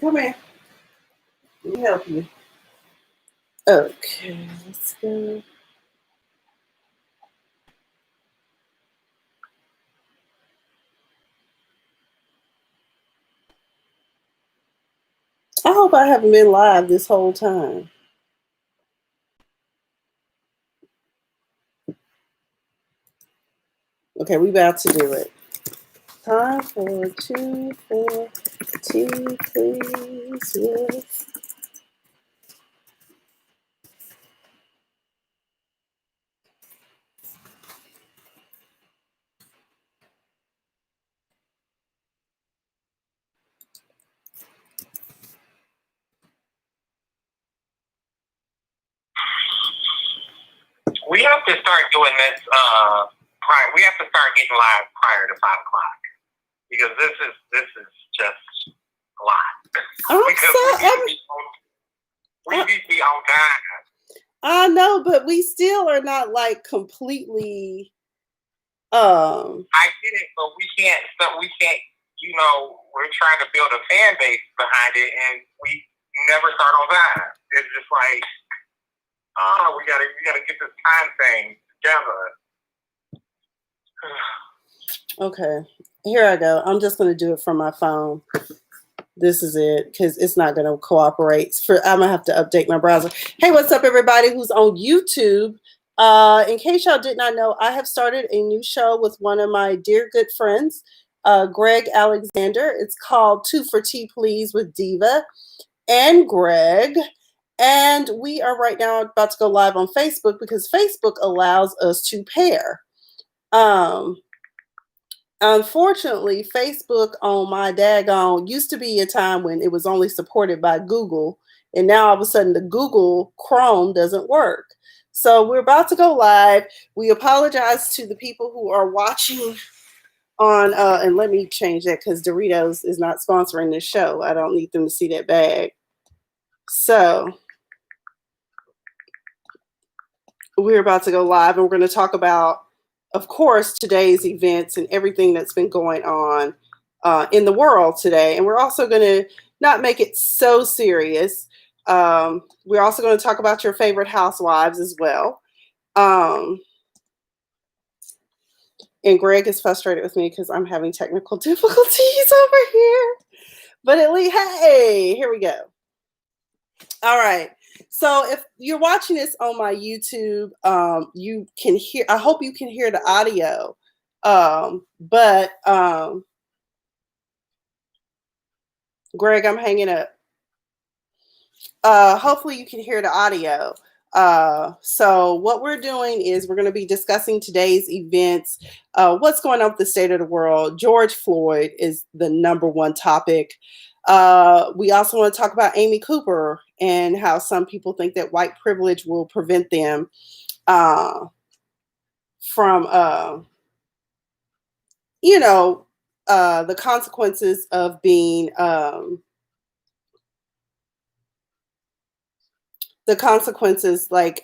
Come here. Let me help you. Okay, let's go. I hope I haven't been live this whole time. Okay, we about to do it. Time for 2 4 tea, please. Yes. We have to start doing this. We have to start getting live prior to 5 o'clock because this is just a lot. We need to be on time. I know, but we still are not like completely. I get it, but we can't. You know, we're trying to build a fan base behind it, and we never start on time. It's just like, oh, we gotta get this time thing together. Okay, here I go. I'm just gonna do it from my phone. This is it because it's not gonna cooperate. I'm gonna have to update my browser. Hey, what's up, everybody who's on YouTube? In case y'all did not know, I have started a new show with one of my dear good friends, Greg Alexander. It's called 2 for Tea, Please with Diva and Greg. And we are right now about to go live on Facebook because Facebook allows us to pair. Unfortunately, Facebook on my daggone used to be a time when it was only supported by Google. And now all of a sudden the Google Chrome doesn't work. So we're about to go live. We apologize to the people who are watching on, and let me change that because Doritos is not sponsoring this show. I don't need them to see that bag. So we're about to go live and we're going to talk about, of course, today's events and everything that's been going on in the world today. And we're also going to not make it so serious. We're also going to talk about your favorite housewives as well. And Greg is frustrated with me because I'm having technical difficulties over here. But at least, hey, here we go. All right. So if you're watching this on my YouTube, you can hear, I hope you can hear the audio. Greg, I'm hanging up. Hopefully you can hear the audio. So what we're doing is we're going to be discussing today's events, what's going on with the state of the world. George Floyd is the number one topic. We also want to talk about Amy Cooper and how some people think that white privilege will prevent them from, the consequences of being, like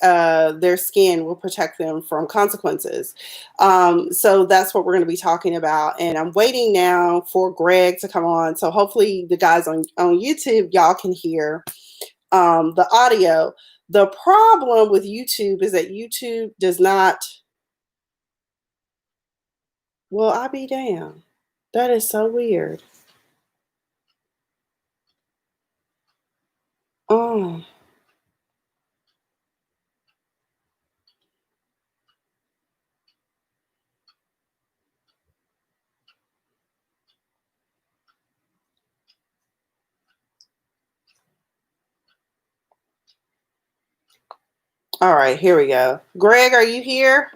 their skin will protect them from consequences. So that's what we're going to be talking about. And I'm waiting now for Greg to come on. So hopefully the guys on YouTube, y'all can hear the audio. The problem with YouTube is that YouTube does not. Well, I'll be damned. That is so weird. Oh. All right, here we go. Greg, are you here?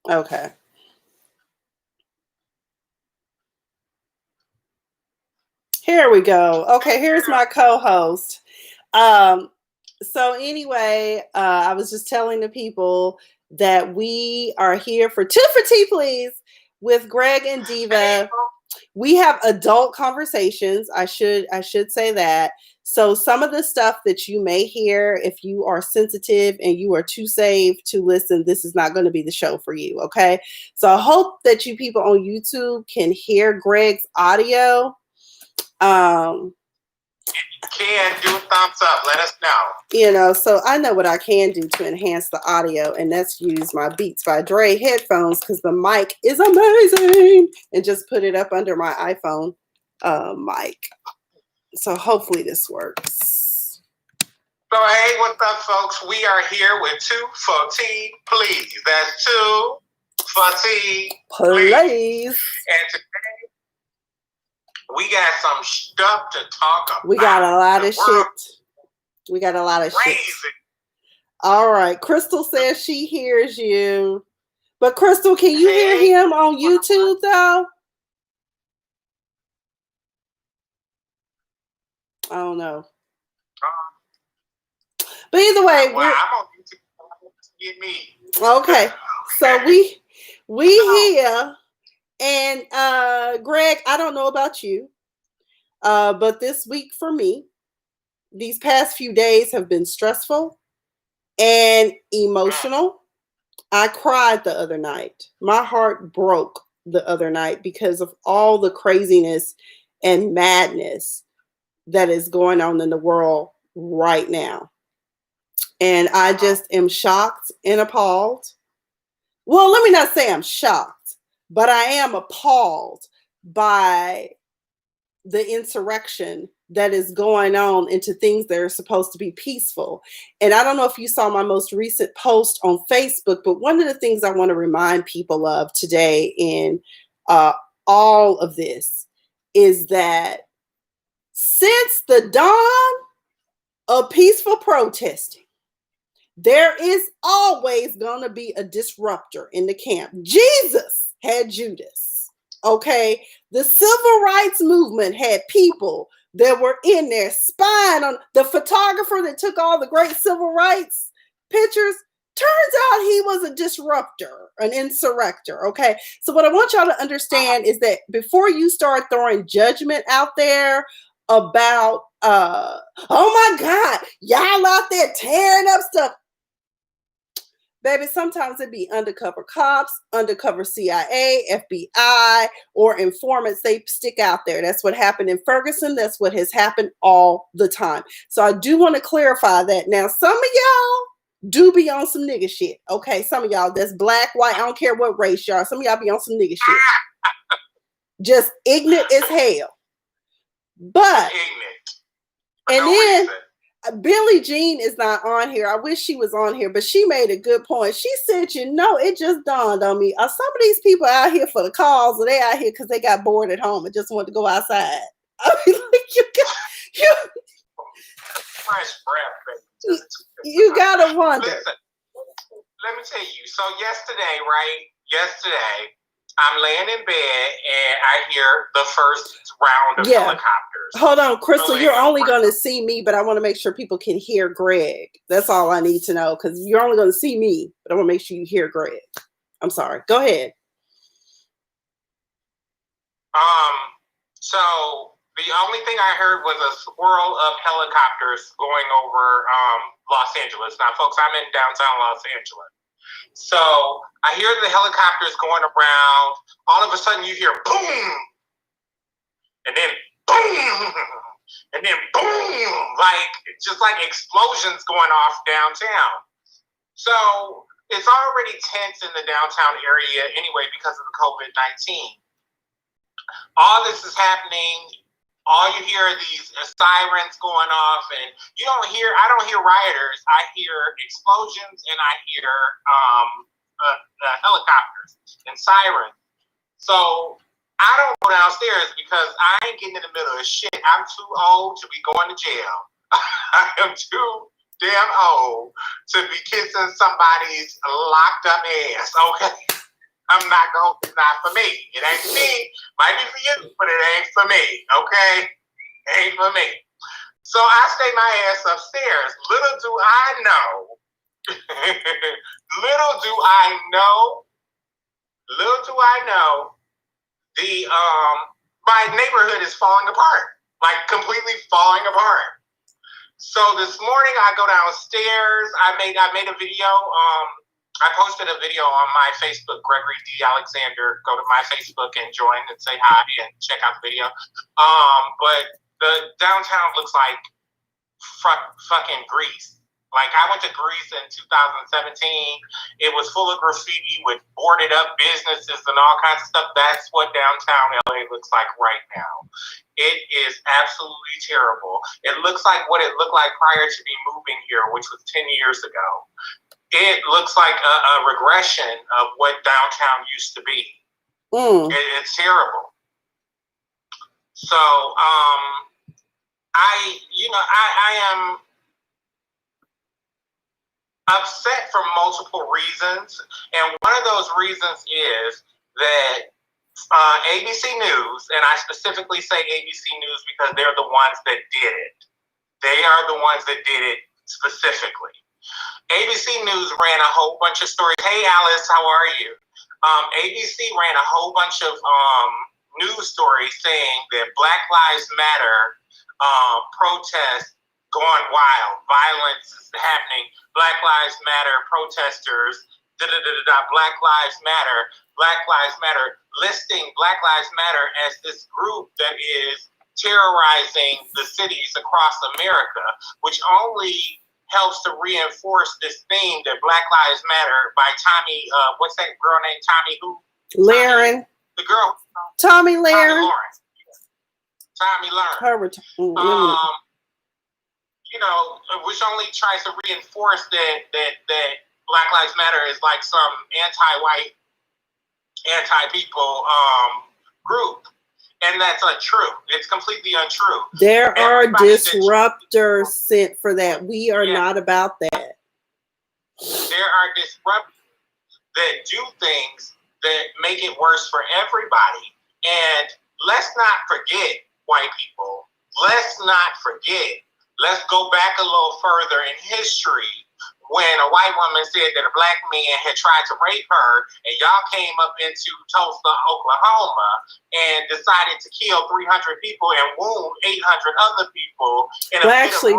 Okay. Here we go. Okay, here's my co-host. So anyway, I was just telling the people that we are here for 2 for Tea, Please with Greg and Diva. We have adult conversations. I should say that. So some of the stuff that you may hear, if you are sensitive and you are too saved to listen, this is not going to be the show for you. Okay. So I hope that you people on YouTube can hear Greg's audio. Can do a thumbs up. Let us know. You know, so I know what I can do to enhance the audio, and that's use my Beats by Dre headphones because the mic is amazing, and just put it up under my iPhone mic. So hopefully this works. So hey, what's up, folks? We are here with 2 for T, please. That's 2 for T, please. And today we got some stuff to talk about. We got a lot of shit. We got a lot of shit. All right. Crystal says she hears you. But Crystal, can you hear him on YouTube though? I don't know. But either way, well, I'm on YouTube. Get me. Okay. So we here. And Greg, I don't know about you, but this week for me, these past few days have been stressful and emotional. I cried the other night. My heart broke the other night because of all the craziness and madness that is going on in the world right now. And I just am shocked and appalled. Well, let me not say I'm shocked. But I am appalled by the insurrection that is going on into things that are supposed to be peaceful. And I don't know if you saw my most recent post on Facebook, but one of the things I want to remind people of today in all of this is that since the dawn of peaceful protesting, there is always going to be a disruptor in the camp. Jesus had Judas, okay? The civil rights movement had people that were in there spying on the photographer that took all the great civil rights pictures. Turns out he was a disruptor, an insurrector, okay? So what I want y'all to understand is that before you start throwing judgment out there about, oh my God, y'all out there tearing up stuff, baby, sometimes it be undercover cops, undercover CIA, FBI, or informants. They stick out there. That's what happened in Ferguson. That's what has happened all the time. So I do want to clarify that. Now, some of y'all do be on some nigga shit. Okay, some of y'all, that's black, white, I don't care what race you are. Some of y'all be on some nigga shit. Just ignorant as hell. But, and then Billie Jean is not on here. I wish she was on here, but she made a good point. She said, you know, it just dawned on me. Are some of these people out here for the cause, or they out here because they got bored at home and just want to go outside? I mean, like you gotta wonder. Listen, let me tell you. So yesterday, I'm laying in bed and I hear the first round of helicopters. Hold on, Crystal, you're only going to see me, but I want to make sure people can hear Greg. That's all I need to know, because you're only going to see me, but I want to make sure you hear Greg. I'm sorry. Go ahead. So the only thing I heard was a swirl of helicopters going over Los Angeles. Now, folks, I'm in downtown Los Angeles. So I hear the helicopters going around. All of a sudden you hear boom, and then boom, and then boom, like just like explosions going off downtown. So it's already tense in the downtown area anyway because of the COVID-19. All this is happening. All you hear are these sirens going off, and I don't hear rioters. I hear explosions, and I hear helicopters and sirens. So I don't go downstairs because I ain't getting in the middle of shit. I'm too old to be going to jail. I am too damn old to be kissing somebody's locked up ass, okay? I'm not going, it's not for me. It ain't for me. Might be for you, but it ain't for me, okay? It ain't for me. So I stay my ass upstairs. Little do I know, my neighborhood is falling apart, like completely falling apart. So this morning I go downstairs. I made a video. I posted a video on my Facebook, Gregory D. Alexander. Go to my Facebook and join and say hi and check out the video. But the downtown looks like fucking Greece. Like, I went to Greece in 2017. It was full of graffiti with boarded up businesses and all kinds of stuff. That's what downtown LA looks like right now. It is absolutely terrible. It looks like what it looked like prior to me moving here, which was 10 years ago. It looks like a regression of what downtown used to be. It's terrible. So, I am upset for multiple reasons, and one of those reasons is that ABC News, and I specifically say ABC News because they're the ones that did it. They are the ones that did it specifically. ABC News ran a whole bunch of stories. Hey, Alice, how are you? ABC ran a whole bunch of news stories saying that Black Lives Matter protests going wild, violence is happening, Black Lives Matter protesters, Black Lives Matter, listing Black Lives Matter as this group that is terrorizing the cities across America, which only helps to reinforce this theme that Black Lives Matter by Tommy, what's that girl named Tommy who? Laren. The girl. Tommy Laren. Tommy Laren. Which only tries to reinforce that Black Lives Matter is like some anti-white, anti-people group. And that's untrue. It's completely untrue. There are disruptors sent for that. We are not about that. There are disruptors that do things that make it worse for everybody. And let's not forget, white people, let's go back a little further in history when a white woman said that a black man had tried to rape her, and y'all came up into Tulsa, Oklahoma, and decided to kill 300 people and wound 800 other people.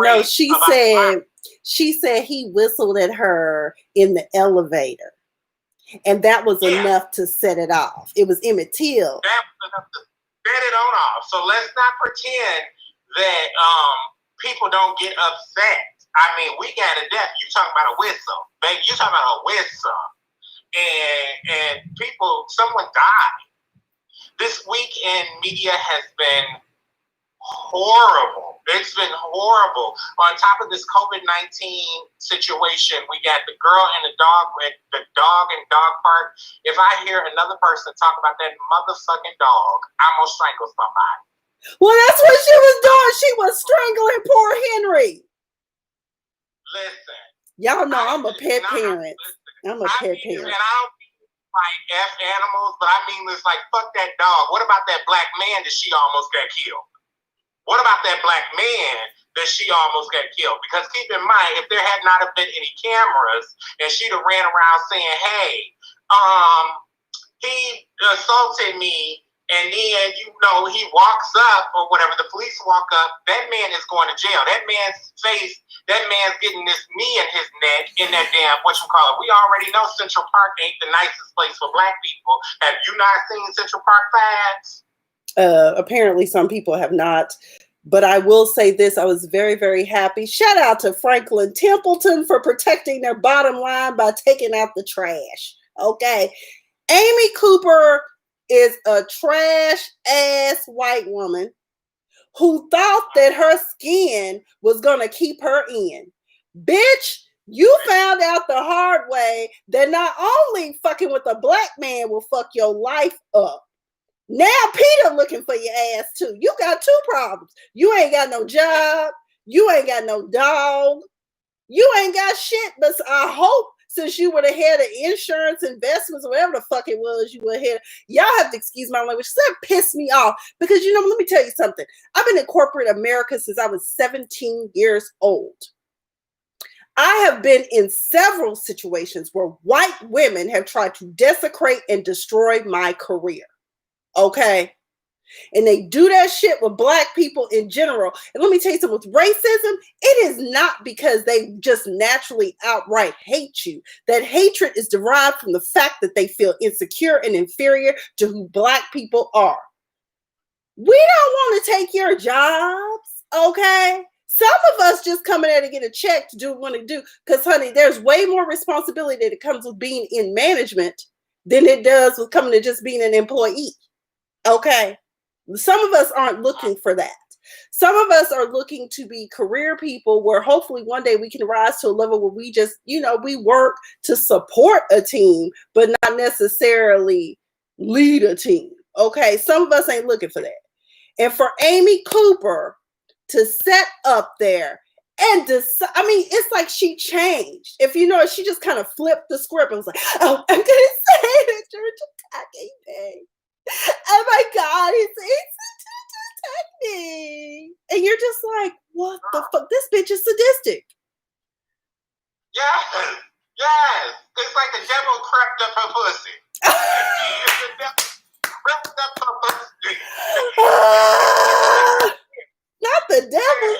No, she said he whistled at her in the elevator, and that was enough to set it off. It was Emmett Till. That was enough to set it on off. So let's not pretend that people don't get upset. I mean, we got a death. You talking about a whistle, baby? You talking about a whistle, and someone died. This week in media has been horrible. It's been horrible. On top of this COVID-19 situation, we got the girl and the dog at the dog and dog park. If I hear another person talk about that motherfucking dog, I'm gonna strangle somebody. Well, that's what she was doing. She was strangling poor Henry. Listen. Y'all know I'm a pet parent. I'm a pet parent. And I don't mean like F animals, but I mean this like fuck that dog. What about that black man that she almost got killed? What about that black man that she almost got killed? Because keep in mind, if there had not have been any cameras and she'd have ran around saying, hey, he assaulted me, and then, he walks up or whatever, the police walk up, that man is going to jail. That man's face, that man's getting this knee in his neck in that damn, We already know Central Park ain't the nicest place for black people. Have you not seen Central Park Fives? Apparently some people have not. But I will say this, I was very, very happy. Shout out to Franklin Templeton for protecting their bottom line by taking out the trash. Okay. Amy Cooper is a trash ass white woman who thought that her skin was going to keep her in. Bitch, you found out the hard way that not only fucking with a black man will fuck your life up. Now Peter looking for your ass too. You got two problems. You ain't got no job. You ain't got no dog. You ain't got shit, but I hope since you were the head of insurance, investments, whatever the fuck it was you were head. Y'all have to excuse my language. That pissed me off because, let me tell you something. I've been in corporate America since I was 17 years old. I have been in several situations where white women have tried to desecrate and destroy my career. Okay. And they do that shit with black people in general. And let me tell you something, with racism, it is not because they just naturally outright hate you. That hatred is derived from the fact that they feel insecure and inferior to who black people are. We don't want to take your jobs, okay? Some of us just come in there to get a check to do what we want to do. Because, honey, there's way more responsibility that comes with being in management than it does with coming to just being an employee, okay? Some of us aren't looking for that. Some of us are looking to be career people where hopefully one day we can rise to a level where we just, we work to support a team, but not necessarily lead a team, okay? Some of us ain't looking for that. And for Amy Cooper to set up there and decide, it's like she changed. If you know, she just kind of flipped the script and was like, oh, I'm going to say that you're attacking me. Oh my God, it's attack me. And you're just like, what the fuck? This bitch is sadistic. Yes. It's like the devil crept up her pussy. The devil crept up her pussy. Not the devil.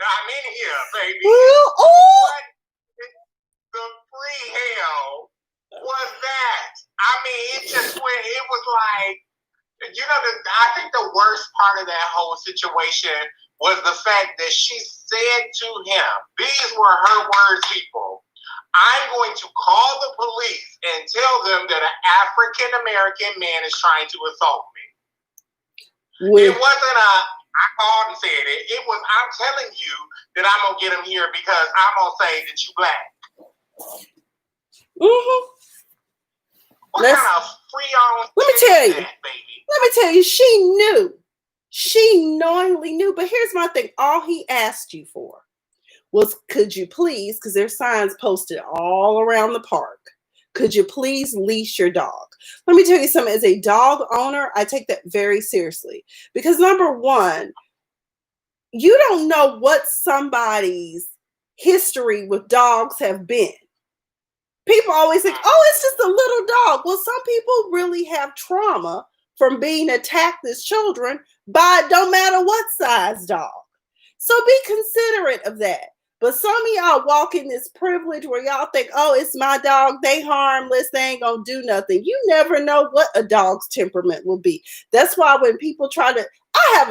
I'm in here, baby. Oh. What the free hell was that? It just went, it was like, I think the worst part of that whole situation was the fact that she said to him, these were her words, people, I'm going to call the police and tell them that an African-American man is trying to assault me. It wasn't I called and said it. It was, I'm telling you that I'm going to get him here because I'm going to say that you black. Mm-hmm. What kind of free-on let me tell you, that, baby? Let me tell you, she knew. She knowingly knew. But here's my thing. All he asked you for was, could you please, because there's signs posted all around the park, could you please leash your dog? Let me tell you something. As a dog owner, I take that very seriously. Because number one, you don't know what somebody's history with dogs have been. People always think, oh, it's just a little dog. Well, some people really have trauma from being attacked as children by don't matter what size dog. So be considerate of that. But some of y'all walk in this privilege where y'all think, oh, it's my dog. They harmless. They ain't going to do nothing. You never know what a dog's temperament will be. That's why when people try to, I have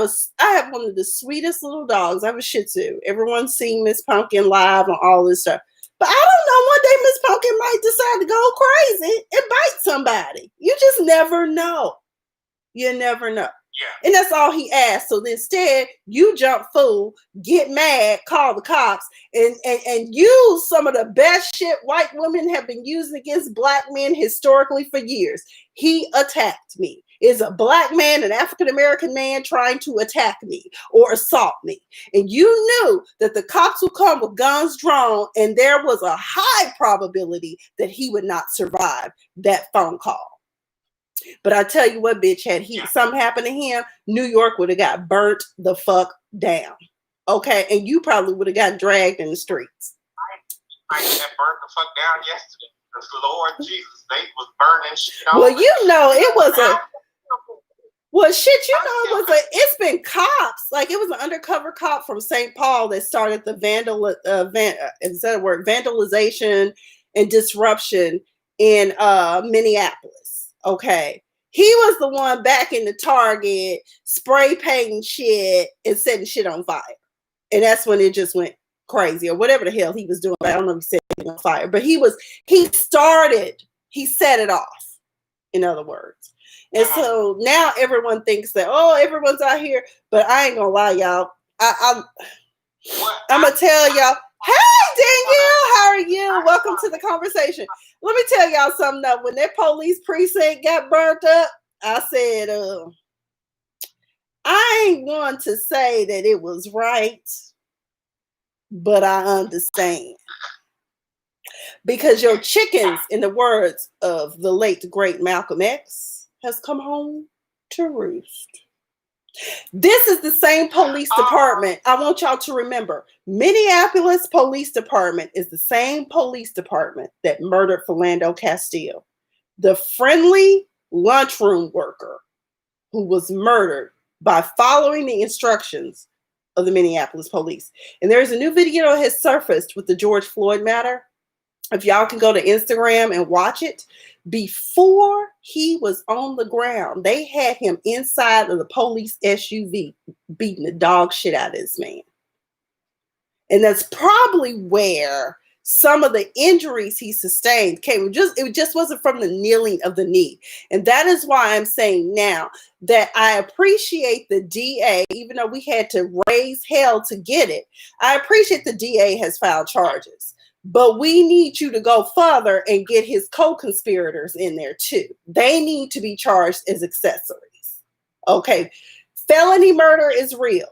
one of the sweetest little dogs. I have a Shih Tzu. Everyone's seen Miss Pumpkin live and all this stuff. But I don't know, one day Miss Pumpkin might decide to go crazy and bite somebody. You just never know. You never know. Yeah. And that's all he asked. So instead, you jump fool, get mad, call the cops, and use some of the best shit white women have been using against black men historically for years. He attacked me. Is a black man, an African-American man trying to attack me or assault me. And you knew that the cops would come with guns drawn, and there was a high probability that he would not survive that phone call. But I tell you what, bitch, had something happened to him, New York would have got burnt the fuck down. Okay? And you probably would have got dragged in the streets. I got burnt the fuck down yesterday. Because Lord Jesus, they was burning shit on. Well, it was it's been cops. Like, it was an undercover cop from St. Paul that started the vandalization and disruption in Minneapolis. Okay. He was the one back in the Target spray painting shit and setting shit on fire. And that's when it just went crazy, or whatever the hell he was doing. I don't know if he set it on fire, but he set it off, in other words. And so now everyone thinks that, oh, everyone's out here, but I ain't gonna lie, y'all. I'm gonna tell y'all, hey, Danielle, how are you? Welcome to the conversation. Let me tell y'all something though. When that police precinct got burnt up, I said, I ain't going to say that it was right, but I understand. Because your chickens, in the words of the late, great Malcolm X, has come home to roost. This is the same police department. I want y'all to remember, Minneapolis Police Department is the same police department that murdered Philando Castile, the friendly lunchroom worker who was murdered by following the instructions of the Minneapolis police. And there's a new video that has surfaced with the George Floyd matter. If y'all can go to Instagram and watch it, before he was on the ground, they had him inside of the police SUV beating the dog shit out of this man. And that's probably where some of the injuries he sustained came. It just wasn't from the kneeling of the knee. And that is why I'm saying now that I appreciate the DA, even though we had to raise hell to get it. I appreciate the DA has filed charges. But we need you to go further and get his co-conspirators in there too. They need to be charged as accessories. Okay. Felony murder is real.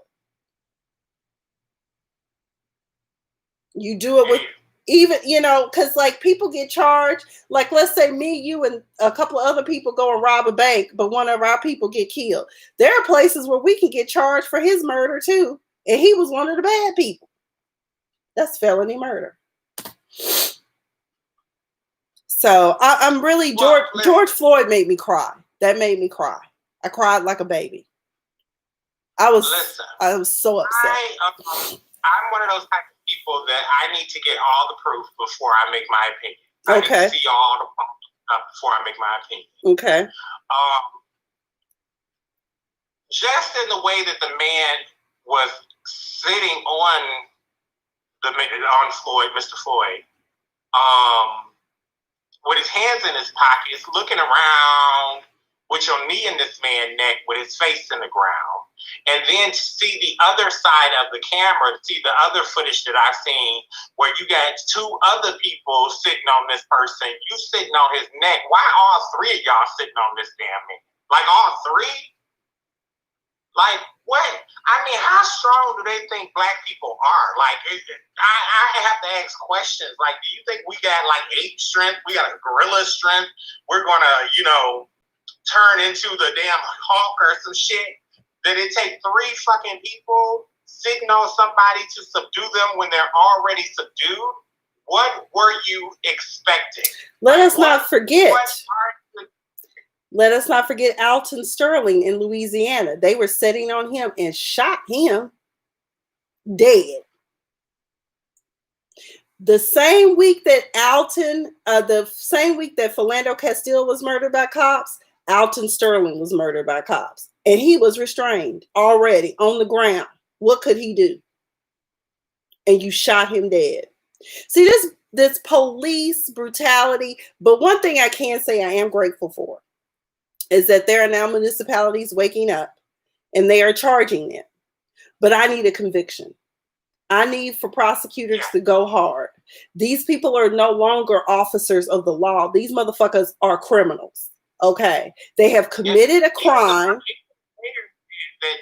You do it with even, because like people get charged. Like let's say me, you, and a couple of other people go and rob a bank, but one of our people get killed. There are places where we can get charged for his murder too. And he was one of the bad people. That's felony murder. So I'm really George Floyd made me cry. That made me cry. I cried like a baby. I was so upset. I'm one of those type of people that I need to get all the proof before I make my opinion. I need to see all the stuff before I make my opinion. Okay. Just in the way that the man was sitting on Floyd, Mr. Floyd, with his hands in his pockets, looking around with your knee in this man's neck with his face in the ground. And then to see the other side of the camera, to see the other footage that I've seen where you got two other people sitting on this person, you sitting on his neck. Why all three of y'all sitting on this damn man? Like all three? Like what? I mean, how strong do they think black people are? Like, I have to ask questions. Like, do you think we got like ape strength? We got a gorilla strength? We're gonna, turn into the damn Hulk or some shit? Did it take three fucking people sitting on somebody to subdue them when they're already subdued? What were you expecting? Let us not forget Alton Sterling in Louisiana. They were sitting on him and shot him dead. The same week that Philando Castile was murdered by cops, Alton Sterling was murdered by cops. And he was restrained already on the ground. What could he do? And you shot him dead. See, this police brutality. But one thing I can say I am grateful for is that there are now municipalities waking up and they are charging them. But I need a conviction. I need for prosecutors to go hard. These people are no longer officers of the law. These motherfuckers are criminals. Okay. They have committed a crime. That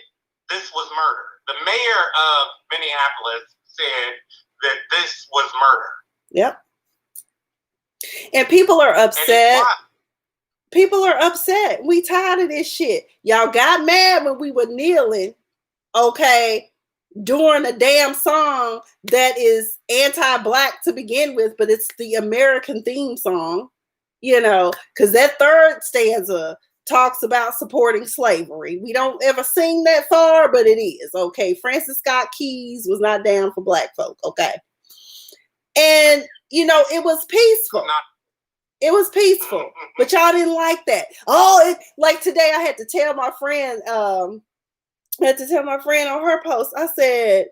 this was murder. The mayor of Minneapolis said that this was murder. Yep. And people are upset. People are upset. We tired of this shit. Y'all got mad when we were kneeling, okay, during a damn song that is anti-black to begin with, but it's the American theme song, because that third stanza talks about supporting slavery. We don't ever sing that far, but it is, okay? Francis Scott Keys was not down for black folk, okay? And, it was peaceful. It was peaceful, but y'all didn't like that. Like today I had to tell my friend, on her post, I said,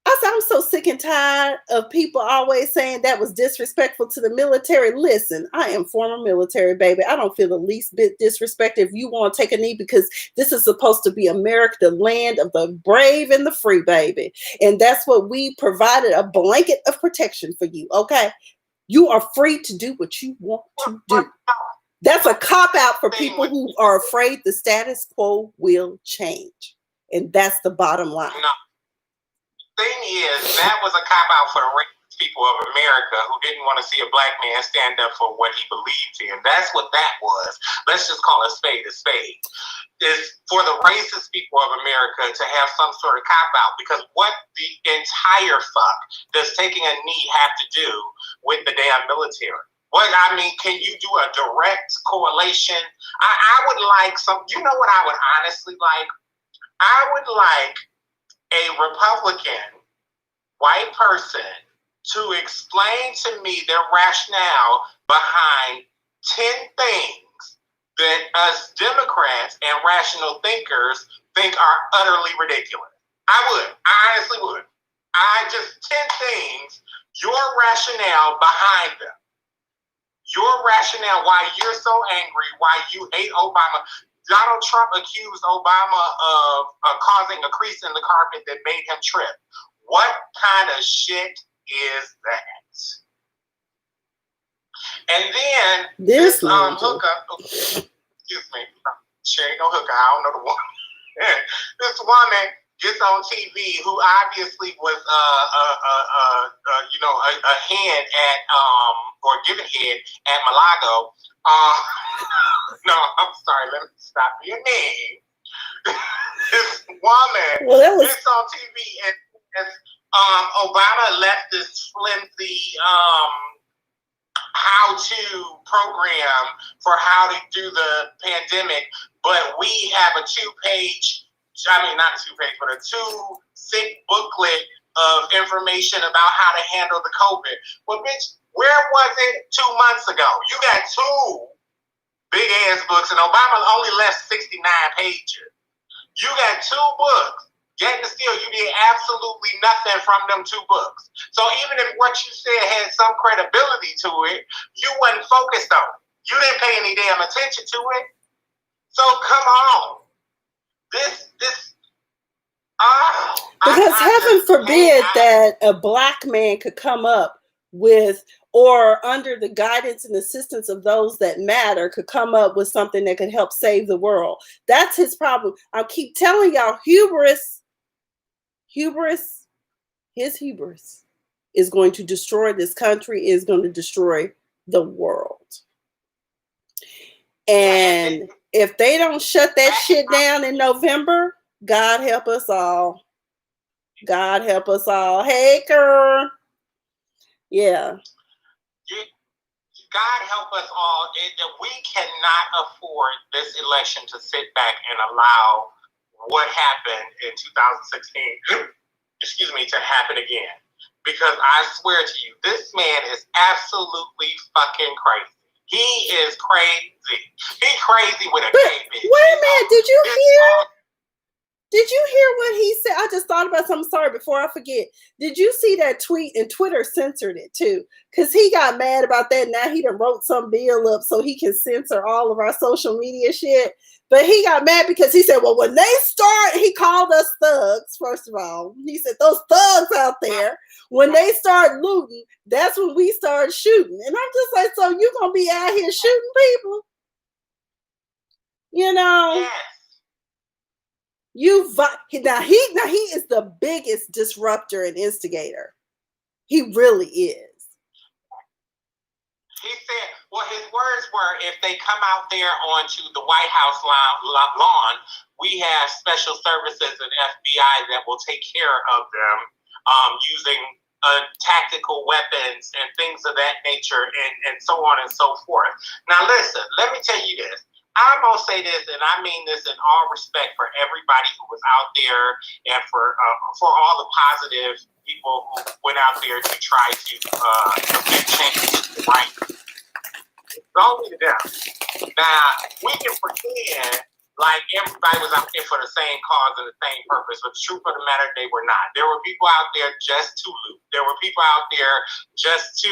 I'm so sick and tired of people always saying that was disrespectful to the military. Listen, I am former military, baby. I don't feel the least bit disrespected if you want to take a knee, because this is supposed to be America, the land of the brave and the free, baby. And that's what we provided, a blanket of protection for you, okay? You are free to do what you want to do. That's a cop-out for people who are afraid the status quo will change. And that's the bottom line. No. Thing is, that was a cop-out for the racist people of America who didn't want to see a black man stand up for what he believed in. That's what that was. Let's just call a spade a spade. It's for the racist people of America to have some sort of cop-out, because what the entire fuck does taking a knee have to do with the damn military? Can you do a direct correlation? I would like you know what I would honestly like? I would like a Republican white person to explain to me their rationale behind 10 things that us Democrats and rational thinkers think are utterly ridiculous. I honestly would. 10 things, your rationale behind them. Your rationale why you're so angry, why you hate Obama. Donald Trump accused Obama of causing a crease in the carpet that made him trip. What kind of shit is that? And then this hookup, excuse me, she ain't no hookup, I don't know the woman. This woman gets on TV who obviously was a hand at or given head at Malago. No, I'm sorry, let me stop being mean. This woman gets on TV and Obama left this flimsy how-to program for how to do the pandemic, but we have a two-sick booklet of information about how to handle the COVID. Well, bitch, where was it 2 months ago? You got 2 big-ass books, and Obama only left 69 pages. You got 2 books. Yet and still, you did absolutely nothing from them 2 books. So even if what you said had some credibility to it, you wasn't focused on it. You didn't pay any damn attention to it. So come on. Because heaven forbid that a black man could come up with, or under the guidance and assistance of those that matter, could come up with something that could help save the world. That's his problem. I'll keep telling y'all, his hubris is going to destroy this country, is going to destroy the world. And if they don't shut that shit down in November, God help us all. God help us all. Hey, girl. Yeah. God help us all. We cannot afford this election to sit back and allow what happened in 2016, to happen again. Because I swear to you, this man is absolutely fucking crazy. He is crazy. He's crazy with a K, bitch. Wait a minute, did you hear? Did you hear what he said? I just thought about something. Sorry, before I forget. Did you see that tweet? And Twitter censored it too. Because he got mad about that. Now he done wrote some bill up so he can censor all of our social media shit. But he got mad because he said, well, when they start, he called us thugs, first of all. He said, those thugs out there, when they start looting, that's when we start shooting. And I'm just like, so you going to be out here shooting people? You know? Yes. Now he is the biggest disruptor and instigator. He really is. He said, well, his words were, if they come out there onto the White House lawn, we have special services and FBI that will take care of them using tactical weapons and things of that nature and so on and so forth. Now, listen, let me tell you this. I'm going to say this, and I mean this in all respect for everybody who was out there and for all the positive people who went out there to try to make change, right? Don't leave it down. Now, we can pretend like everybody was out there for the same cause and the same purpose, but the truth of the matter, they were not. There were people out there just to loot. There were people out there just to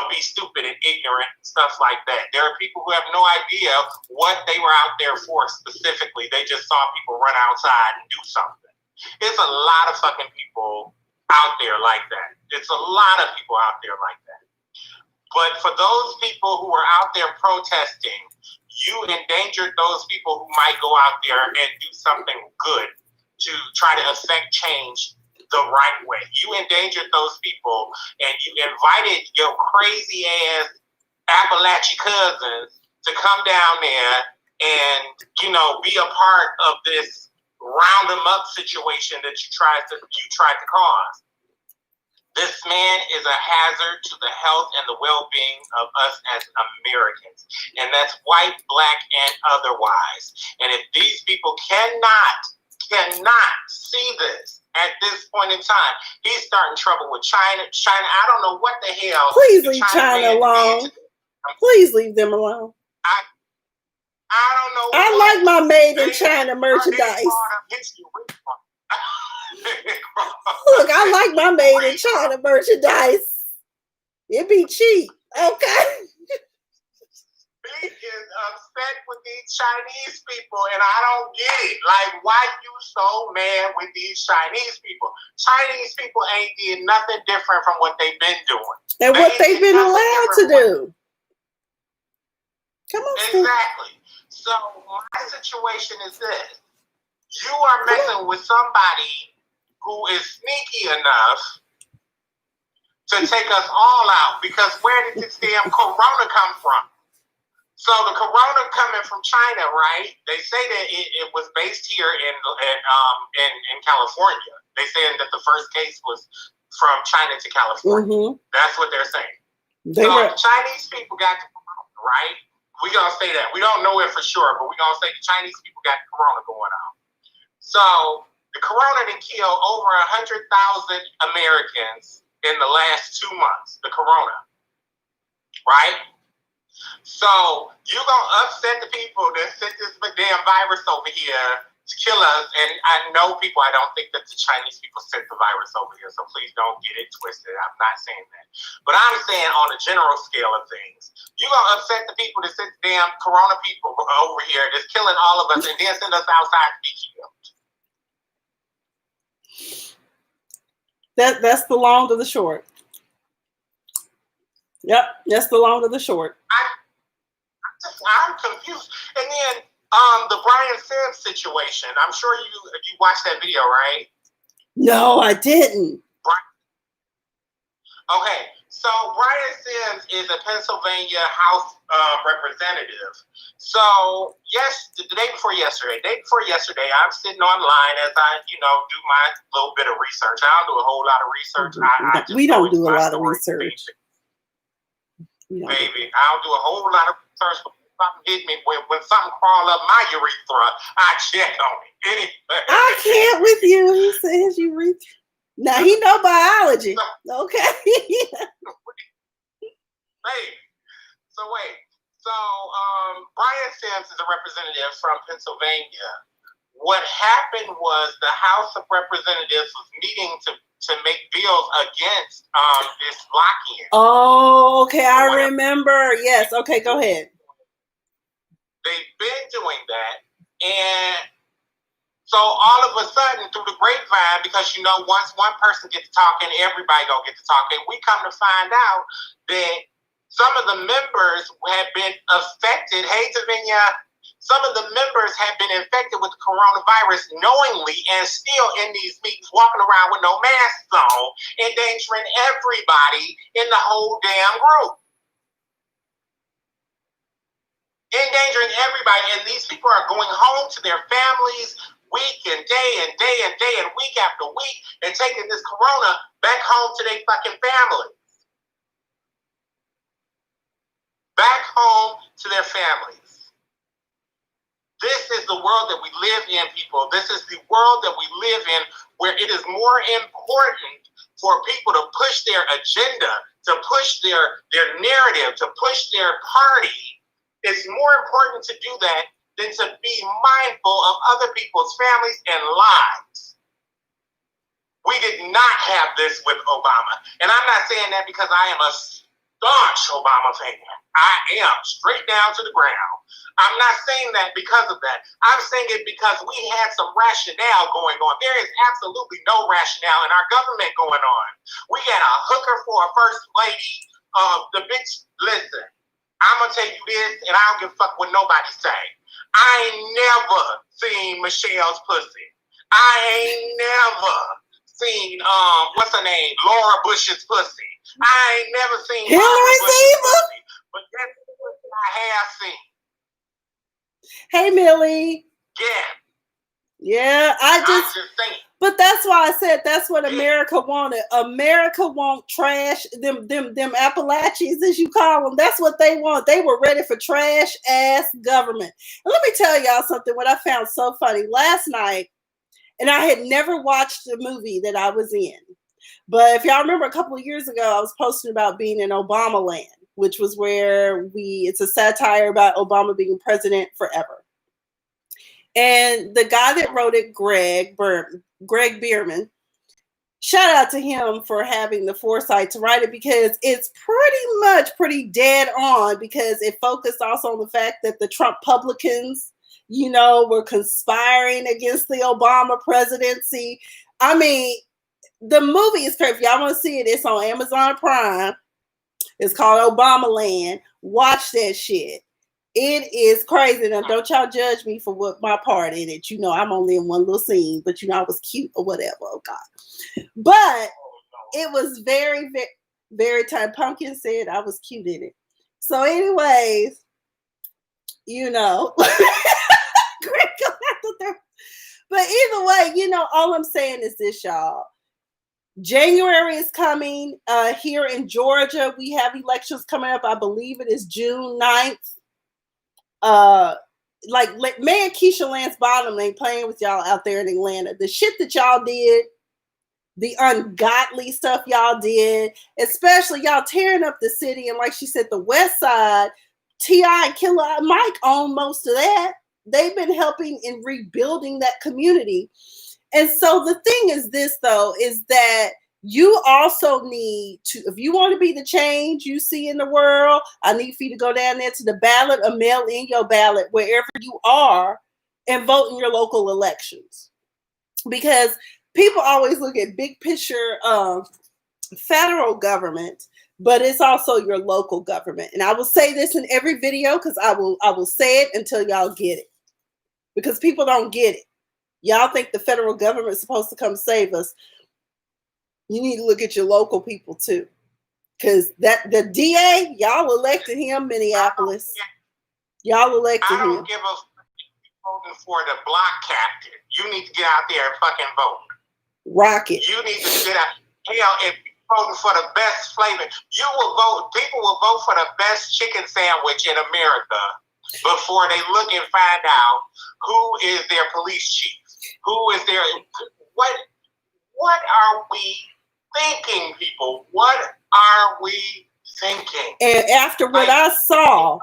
be stupid and ignorant and stuff like that. There are people who have no idea what they were out there for specifically. They just saw people run outside and do something. It's a lot of fucking people out there like that. It's a lot of people out there like that. But for those people who are out there protesting, you endangered those people who might go out there and do something good to try to affect change the right way. You endangered those people, and you invited your crazy ass Appalachian cousins to come down there and be a part of this round them up situation that you tried to cause. This man is a hazard to the health and the well-being of us as Americans. And that's white, black, and otherwise. And if these people cannot see this at this point in time, he's starting trouble with China. I don't know what the hell. Please leave China alone. Please leave them alone. I don't know. I like my made in China merchandise. Look, I like my made in China merchandise. It be cheap, okay? He is upset with these Chinese people, and I don't get it. Like, why you so mad with these Chinese people? Chinese people ain't did nothing different from what they've been doing. And what they've been allowed to do. Come on, exactly. So my situation is this. You are messing with somebody who is sneaky enough to take us all out, because where did this damn corona come from? So the corona coming from China, right? They say that it was based here in California. They saying that the first case was from China to California. Mm-hmm. That's what they're saying. The Chinese people got the corona, right? We're going to say that. We don't know it for sure, but we're going to say the Chinese people got the corona going on. So the corona done killed over 100,000 Americans in the last 2 months, the corona, right? So you're going to upset the people that sent this damn virus over here to kill us. And I know people, I don't think that the Chinese people sent the virus over here, so please don't get it twisted. I'm not saying that. But I'm saying on a general scale of things, you're going to upset the people that sent the damn corona people over here that's killing all of us and then send us outside to be killed. That's the long to the short. Yep, that's the long to the short. I'm confused. And then the Brian Sims situation. I'm sure you watched that video, right? No, I didn't. Okay, so Brian Sims is a Pennsylvania House representative. So the day before yesterday, I'm sitting online as I, do my little bit of research. I don't do a whole lot of research. We don't do a lot of research. Baby, I don't do a whole lot of research. Something hit me when something crawl up my urethra, I check on it. Anyway. I can't with you. He says urethra. Now he know biology. Okay. So Brian Sims is a representative from Pennsylvania. What happened was the House of Representatives was meeting to make bills against this lock-in. Oh, okay. I remember. Yes. Okay, go ahead. They've been doing that, and so all of a sudden, through the grapevine, because once one person gets talking, everybody gonna get to talking. We come to find out that some of the members have been affected. Hey, Davinia, some of the members have been infected with the coronavirus knowingly, and still in these meetings, walking around with no masks on, endangering everybody in the whole damn group. Endangering everybody, and these people are going home to their families week and day and day and day and week after week and taking this corona back home to their fucking families. Back home to their families. This is the world that we live in, people. This is the world that we live in, where it is more important for people to push their agenda, to push their narrative, to push their party. It's more important to do that than to be mindful of other people's families and lives. We did not have this with Obama. And I'm not saying that because I am a staunch Obama fan. I am, straight down to the ground. I'm not saying that because of that. I'm saying it because we had some rationale going on. There is absolutely no rationale in our government going on. We had a hooker for a first lady. The bitch, listen. I'm going to tell you this, and I don't give a fuck what nobody say. I ain't never seen Michelle's pussy. I ain't never seen, what's her name, Laura Bush's pussy. I ain't never seen Hillary pussy. But that's what I have seen. Hey, Millie. Yeah. Yeah, I'm just saying. But that's why I said that's what America wanted. America want trash, them Appalachians, as you call them. That's what they want. They were ready for trash ass government. And let me tell y'all something. What I found so funny last night, and I had never watched the movie that I was in. But if y'all remember a couple of years ago, I was posting about being in Obama land, which was where it's a satire about Obama being president forever. And the guy that wrote it, Greg Bierman, shout out to him for having the foresight to write it, because it's pretty dead on, because it focused also on the fact that the Trump publicans, were conspiring against the Obama presidency. I mean, the movie is crazy. If y'all want to see it, it's on Amazon Prime. It's called Obama Land. Watch that shit. It is crazy. Now, don't y'all judge me for what my part in it. I'm only in one little scene, but I was cute or whatever. Oh God. But it was very, very, very time. Pumpkin said I was cute in it. So anyways, but either way, all I'm saying is this, y'all. January is coming. Here in Georgia, we have elections coming up. I believe it is June 9th. Man, Keisha Lance Bottom ain't playing with y'all out there in Atlanta. The shit that y'all did, the ungodly stuff y'all did, especially y'all tearing up the city. And like she said, the West Side, T.I. and Killer Mike own most of that. They've been helping in rebuilding that community. And so the thing is this, though, is that you also need to, if you want to be the change you see in the world, I need for you to go down there to the ballot or mail in your ballot wherever you are and vote in your local elections. Because people always look at big picture federal government, but it's also your local government. And I will say this in every video, because I will say it until y'all get it. Because people don't get it. Y'all think the federal government is supposed to come save us. You need to look at your local people too. Because the DA, y'all elected him, Minneapolis. Y'all elected him. I don't give a voting for the block captain. You need to get out there and fucking vote. Rocket. You need to get out. Hell, if you're voting for the best flavor, people will vote for the best chicken sandwich in America before they look and find out who is their police chief. Who is their, what are we thinking, people? What are we thinking? And after what I saw.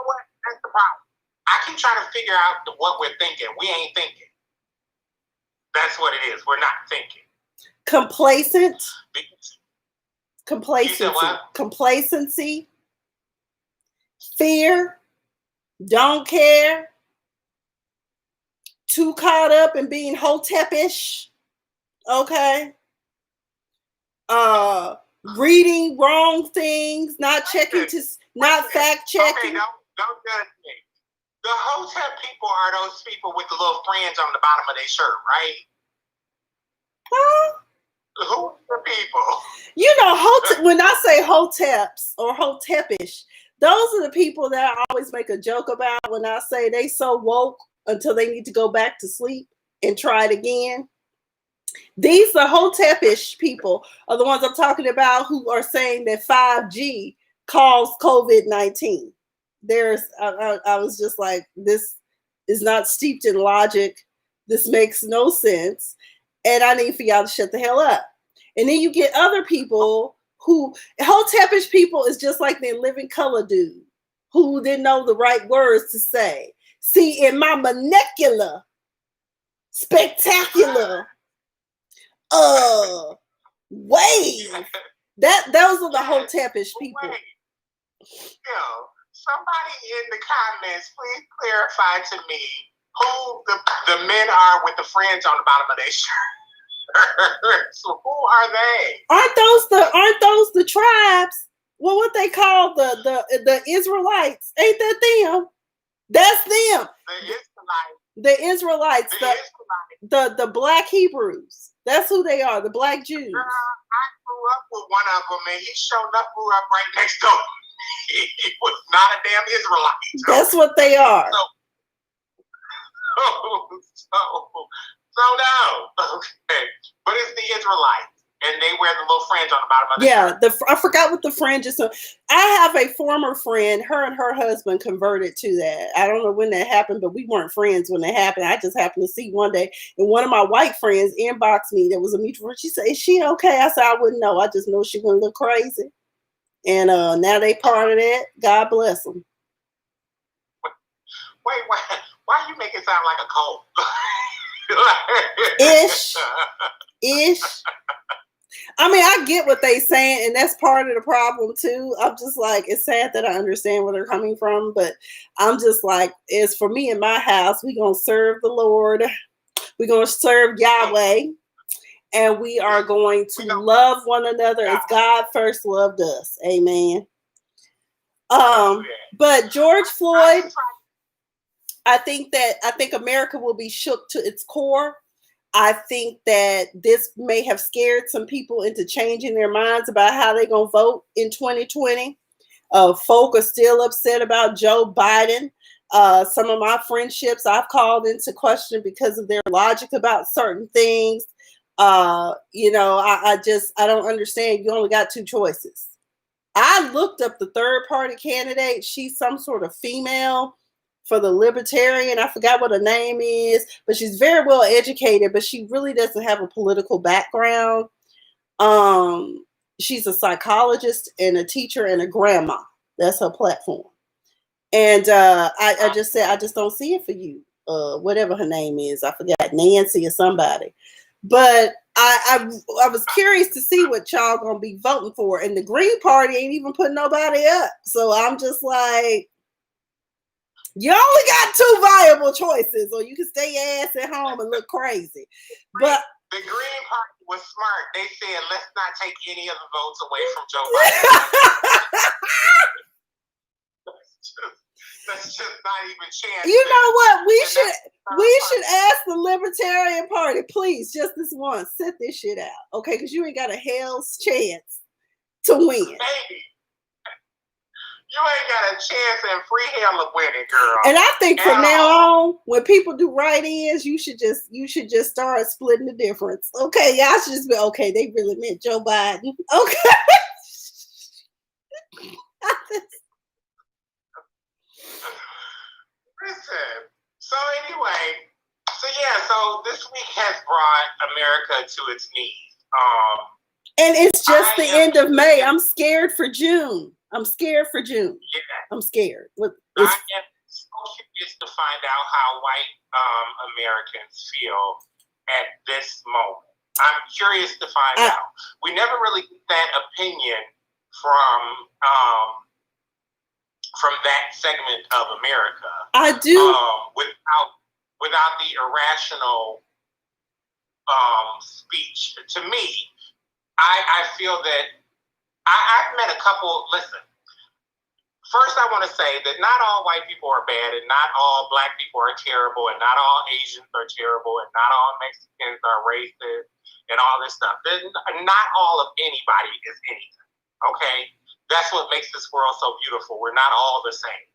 That's the problem. I keep trying to figure out what we're thinking. We ain't thinking. That's what it is. We're not thinking. Complacency. You said what? Complacency. Fear. Don't care. Too caught up in being hotepish. Okay. Reading wrong things, not checking not fact checking. Okay, don't judge me. The hotep people are those people with the little fringe on the bottom of their shirt, right? Huh? Who are the people? When I say hoteps or hotepish, those are the people that I always make a joke about when I say they so woke until they need to go back to sleep and try it again. These are hotepish people are the ones I'm talking about who are saying that 5G caused COVID-19. I was just like, this is not steeped in logic. This makes no sense. And I need for y'all to shut the hell up. And then you get other people who, hotepish people is just like the Living Color dude who didn't know the right words to say. See, in my molecular, spectacular, wave. Those are the hotepish people. Somebody in the comments, please clarify to me who the men are with the fringe on the bottom of their shirt. So who are they? Aren't those the tribes? Well, what they call the Israelites? Ain't that them? That's them. The Israelites. The black Hebrews. That's who they are, the black Jews. I grew up with one of them, and he showed up, grew up right next door. He was not a damn Israelite. That's what they are. So no. Okay. But it's the Israelites. And they wear the little fringe on the bottom of the shirt. I forgot what the fringe is. So I have a former friend, her and her husband converted to that. I don't know when that happened, but we weren't friends when that happened. I just happened to see one day, and one of my white friends inboxed me. That was a mutual friend. She said, "Is she okay?" I said, "I wouldn't know. I just know she went a little crazy." And now they part of that. God bless them. Wait, why you make it sound like a cult? Ish. I mean, I get what they saying, and that's part of the problem too. I'm just like, it's sad that I understand where they're coming from, but I'm just like, it's for me in my house, we're gonna serve the Lord, we're gonna serve Yahweh, and we are going to love one another as God first loved us. Amen. But George Floyd, I think America will be shook to its core. I think that this may have scared some people into changing their minds about how they're going to vote in 2020. Folk are still upset about Joe Biden. Some of my friendships I've called into question because of their logic about certain things. I don't understand. You only got two choices. I looked up the third party candidate. She's some sort of female for the Libertarian. I forgot what her name is, but she's very well educated, but she really doesn't have a political background. She's a psychologist and a teacher and a grandma. That's her platform. And I just said, I just don't see it for you. Whatever her name is, I forgot, Nancy or somebody. But I was curious to see what y'all gonna be voting for. And the Green Party ain't even putting nobody up. So I'm just like, you only got two viable choices, or you can stay your ass at home and look crazy. But the Green Party was smart. They said, let's not take any of the votes away from Joe Biden. That's just not even chance. You know what? We should ask the Libertarian Party, please, just this once, set this shit out, okay? Because you ain't got a hell's chance to win. Baby. You ain't got a chance in free hell of winning, girl. And I think from now on, when people do write-ins, you should just start splitting the difference. Okay, y'all should just be okay. They really meant Joe Biden. Okay. Listen. So anyway, so this week has brought America to its knees. And it's just the end of May. I'm scared for June. Yeah. I'm scared. I am so curious to find out how white Americans feel at this moment. I'm curious to find out. We never really get that opinion from that segment of America. I do. Without the irrational speech. To me, I feel that I've met a couple. Listen, first I want to say that not all white people are bad, and not all black people are terrible, and not all Asians are terrible, and not all Mexicans are racist, and all this stuff. Not all of anybody is anything. Okay, that's what makes this world so beautiful. We're not all the same.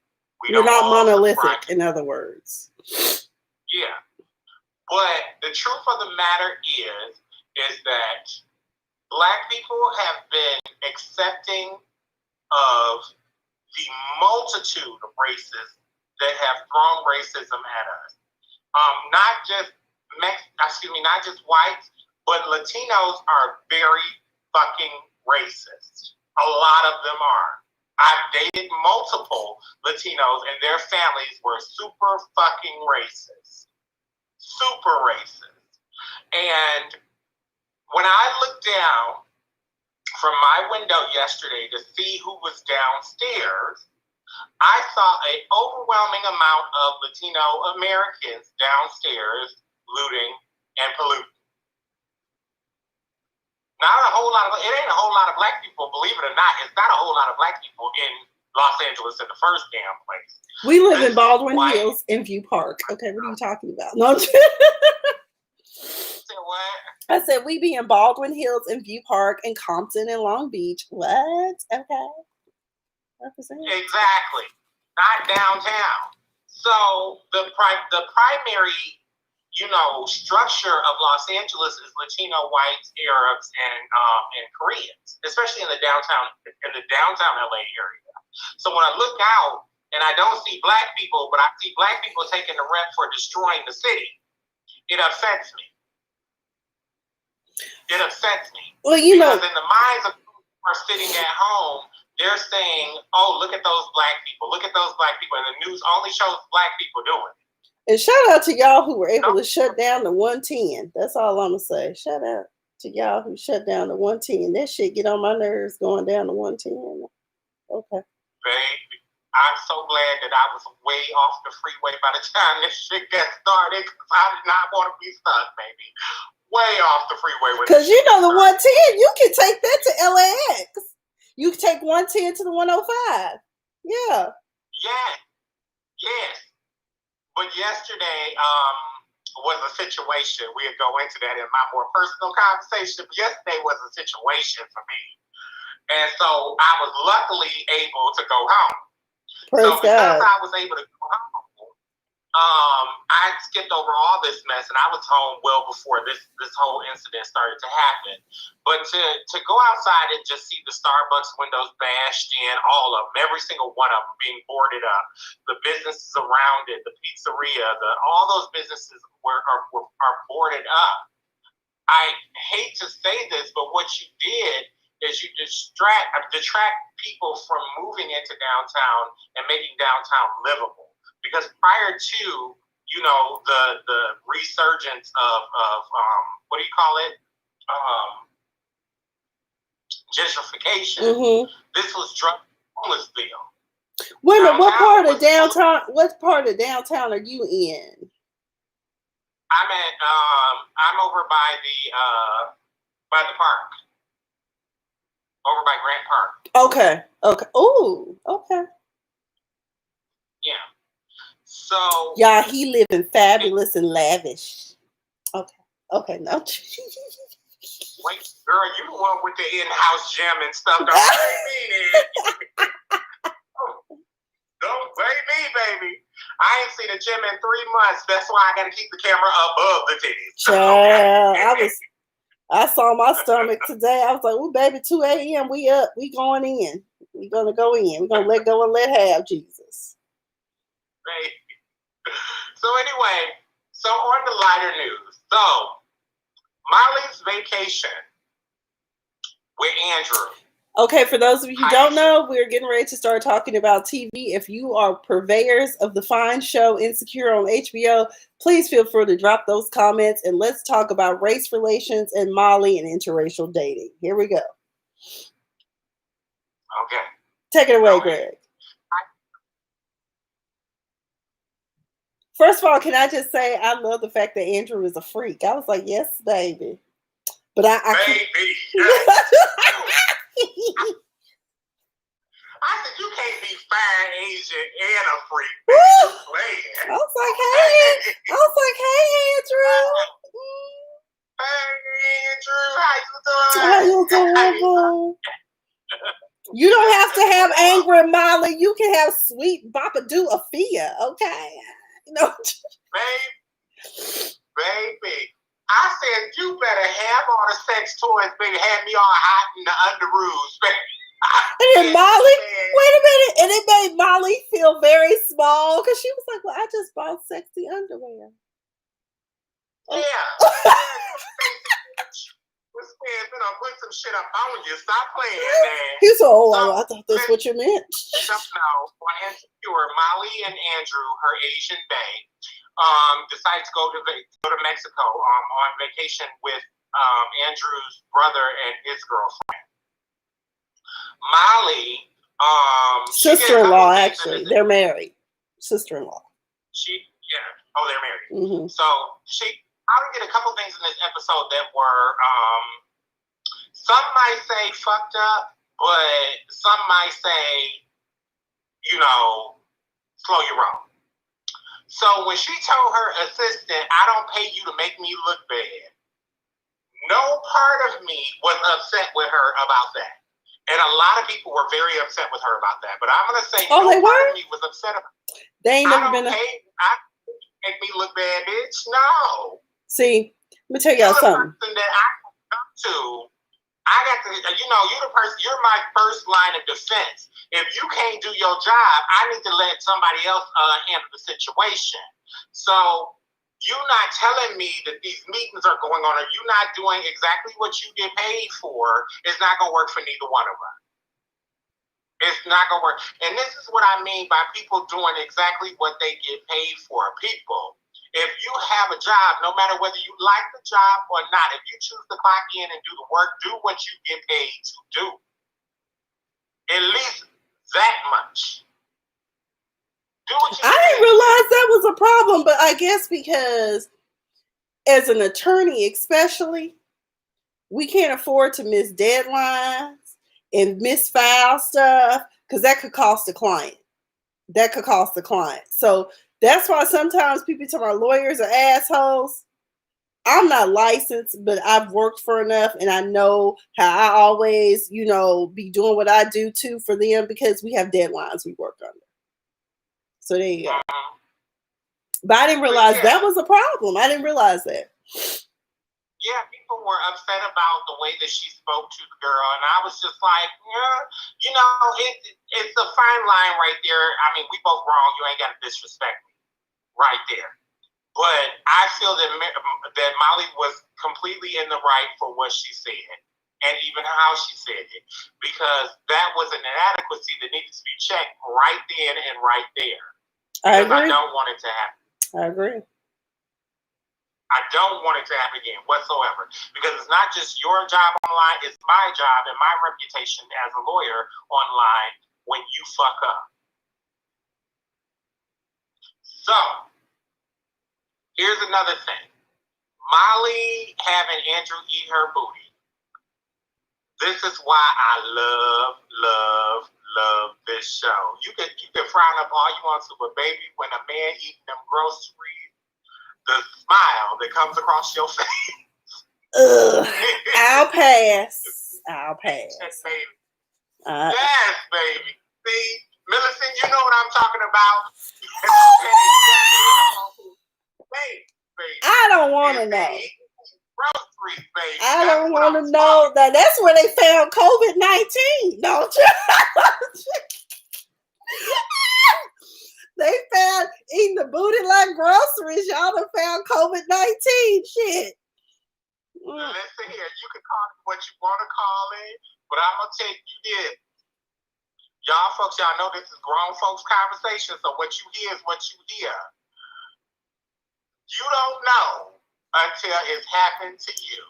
We're not monolithic, in other words. Yeah, but the truth of the matter is that Black people have been accepting of the multitude of races that have thrown racism at us. Not just whites, but Latinos are very fucking racist. A lot of them are. I've dated multiple Latinos and their families were super fucking racist. Super racist. And when I looked down from my window yesterday to see who was downstairs, I saw an overwhelming amount of Latino Americans downstairs looting and polluting. It ain't a whole lot of Black people, believe it or not. It's not a whole lot of Black people in Los Angeles in the first damn place. We live in Baldwin Hills in View Park. Okay, what are you talking about? No. What? I said we be in Baldwin Hills and View Park and Compton and Long Beach. What? Okay. Represent. Exactly. Not downtown. So the primary structure of Los Angeles is Latino, whites, Arabs, and Koreans, especially in the downtown LA area. So when I look out and I don't see black people, but I see black people taking the rep for destroying the city, it upsets me. It upsets me. Well, because in the minds of people who are sitting at home, they're saying, "Oh, look at those black people! Look at those black people!" And the news only shows black people doing it. And shout out to y'all who were able to shut down the 110. That's all I'm gonna say. Shout out to y'all who shut down the 110. That shit get on my nerves going down the 110. Okay. Baby, I'm so glad that I was way off the freeway by the time this shit got started, because I did not want to be stuck, baby. Way off the freeway. Because the 110, you can take that to LAX. You can take 110 to the 105. Yeah. Yes. But yesterday was a situation. We'll go into that in my more personal conversation. But yesterday was a situation for me. And so I was luckily able to go home. Praise God. Because I was able to go home, I skipped over all this mess, and I was home well before this whole incident started to happen. But to go outside and just see the Starbucks windows bashed in, all of them, every single one of them being boarded up, the businesses around it, the pizzeria, all those businesses are boarded up. I hate to say this, but what you did is you detract people from moving into downtown and making downtown livable. Because prior to, the resurgence of what do you call it? Gentrification. This was drug homelessville. Wait a minute, what part of downtown are you in? I'm over by the park. Over by Grant Park. Okay. Oh, okay. Yeah. So y'all, he living fabulous and lavish. Okay, no. Wait, girl, you the one with the in-house gym and stuff. Don't blame me, then. Don't blame me, baby. I ain't seen a gym in 3 months. That's why I got to keep the camera above the titties. Child, I saw my stomach today. I was like, "Oh, baby, 2 a.m. We up. We going in. We gonna go in. We gonna let go and let have Jesus." Right. So anyway, on the lighter news. So Molly's vacation with Andrew. Okay, for those of you who don't know, we're getting ready to start talking about TV. If you are purveyors of the fine show Insecure on HBO, please feel free to drop those comments and let's talk about race relations and Molly and interracial dating. Here we go. Okay. Take it away, Greg. First of all, can I just say I love the fact that Andrew is a freak. I was like, yes, baby. But I baby. I said, you can't be fine, Asian, and a freak. I was like, hey, Andrew. Hey, Andrew, how you doing? You don't have to have angry Molly. You can have sweet Babadook Afia, okay? Baby. I said, you better have all the sex toys, baby. Have me all hot in the underoos, baby. And then Molly, wait a minute. And it made Molly feel very small because she was like, well, I just bought sexy underwear. Yeah. This man's gonna put some shit up on you. Stop playing, man. He said, I thought that's what you meant. On Insecure, Molly and Andrew, her Asian bae, decided to go to Mexico on vacation with Andrew's brother and his girlfriend. Molly, sister-in-law, actually. They're married. Sister-in-law. They're married. Mm-hmm. So I did a couple things in this episode that were, some might say fucked up, but some might say, slow your roll. So when she told her assistant, I don't pay you to make me look bad, no part of me was upset with her about that. And a lot of people were very upset with her about that. But I'm going to say no part of me was upset about it. They ain't never been... make me look bad, bitch. No. See, let me tell y'all something. The person that I come to, I got to, you're the person, you're my first line of defense. If you can't do your job, I need to let somebody else handle the situation. So you're not telling me that these meetings are going on, or you not doing exactly what you get paid for. It's not going to work for neither one of us. It's not going to work. And this is what I mean by people doing exactly what they get paid for. People, if you have a job, no matter whether you like the job or not, if you choose to clock in and do the work, do what you get paid to do. At least that much. I didn't realize that was a problem, but I guess because as an attorney especially, we can't afford to miss deadlines and misfile stuff because that could cost the client. So that's why sometimes people tell my lawyers are assholes. I'm not licensed, but I've worked for enough and I know how I always, be doing what I do too for them because we have deadlines we work under. So there you go. But I didn't realize that was a problem. I didn't realize that. Yeah, people were upset about the way that she spoke to the girl. And I was just like, it's a fine line right there. I mean, we both wrong. You ain't got to disrespect me right there. But I feel that Molly was completely in the right for what she said. And even how she said it. Because that was an inadequacy that needed to be checked right then and right there. I agree. I don't want it to happen. I agree. I don't want it to happen again whatsoever. Because it's not just your job online, it's my job and my reputation as a lawyer online when you fuck up. So, here's another thing. Molly having Andrew eat her booty. This is why I love this show. You can frown up all you want to, but baby, when a man eating them groceries, the smile that comes across your face. I'll pass. Yes, baby. Yes, baby. See, Millicent, you know what I'm talking about. Baby. I don't want to know. Groceries, baby. I don't want to know that. That's where they found COVID-19. No, they found eating the booty like groceries. Y'all done found COVID-19. Shit. Listen here, you can call it what you want to call it, but I'm gonna tell you this. Y'all folks, y'all know this is grown folks conversation, so what you hear is what you hear. You don't know until it's happened to you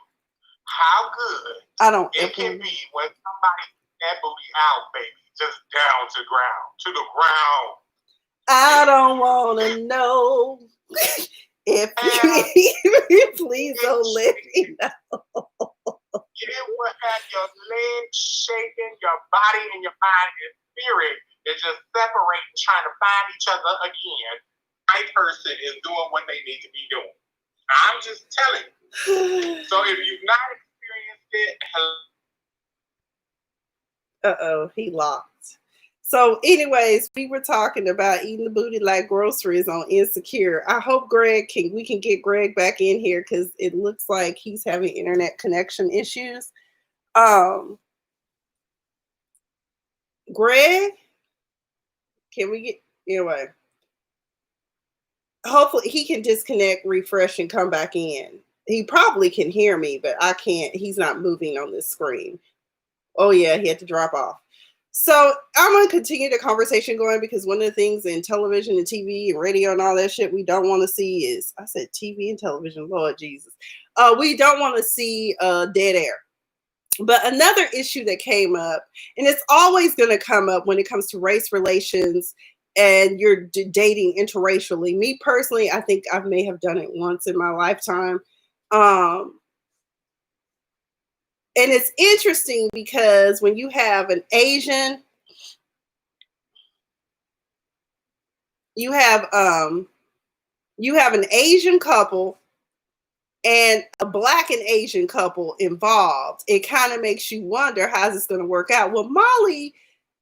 how good it can be when somebody that booty out, baby, just down to the ground. I don't want to know. If you please don't let me know. You will have your legs shaking, your body and your mind and spirit is just separating, trying to find each other again. My person is doing what they need to be doing. I'm just telling you. So if you've not experienced it, he locked. So anyways, we were talking about eating the booty like groceries on Insecure. I hope we can get Greg back in here because it looks like he's having internet connection issues. Greg, can we get, anyway. Hopefully he can disconnect, refresh, and come back in. He probably can hear me, but I can't. He's not moving on this screen. Oh yeah, he had to drop off. So I'm going to continue the conversation going because one of the things in television and TV and radio and all that shit we don't want to see is, I said TV and television, Lord Jesus. We don't want to see dead air. But another issue that came up, and it's always going to come up when it comes to race relations and you're dating interracially. Me personally, I think I may have done it once in my lifetime. And it's interesting because when you have an Asian, you have an Asian couple and a Black and Asian couple involved, it kind of makes you wonder how's this going to work out. Well, Molly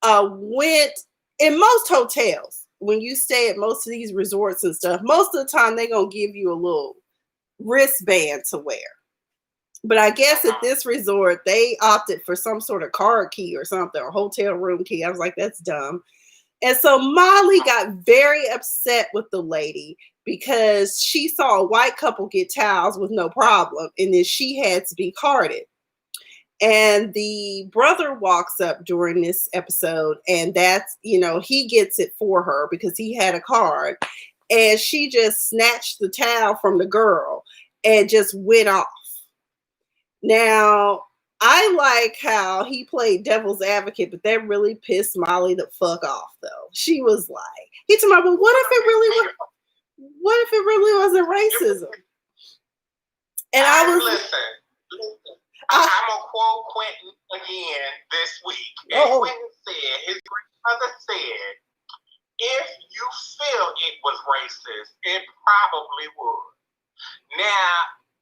went in most hotels. when you stay at most of these resorts and stuff, most of the time they're going to give you a little wristband to wear. But I guess at this resort, they opted for some sort of card key or something, or hotel room key. I was like, that's dumb. And so Molly got very upset with the lady because she saw a white couple get towels with no problem, and then she had to be carded. And the brother walks up during this episode, and that's, he gets it for her because he had a card. And she just snatched the towel from the girl and just went off. Now, I like how he played devil's advocate, but that really pissed Molly the fuck off, though. She was like, he told me, well, what if it really wasn't racism? And I was listen. I'm gonna quote Quentin again this week. And Quentin said, his grandmother said, if you feel it was racist, it probably would. Now,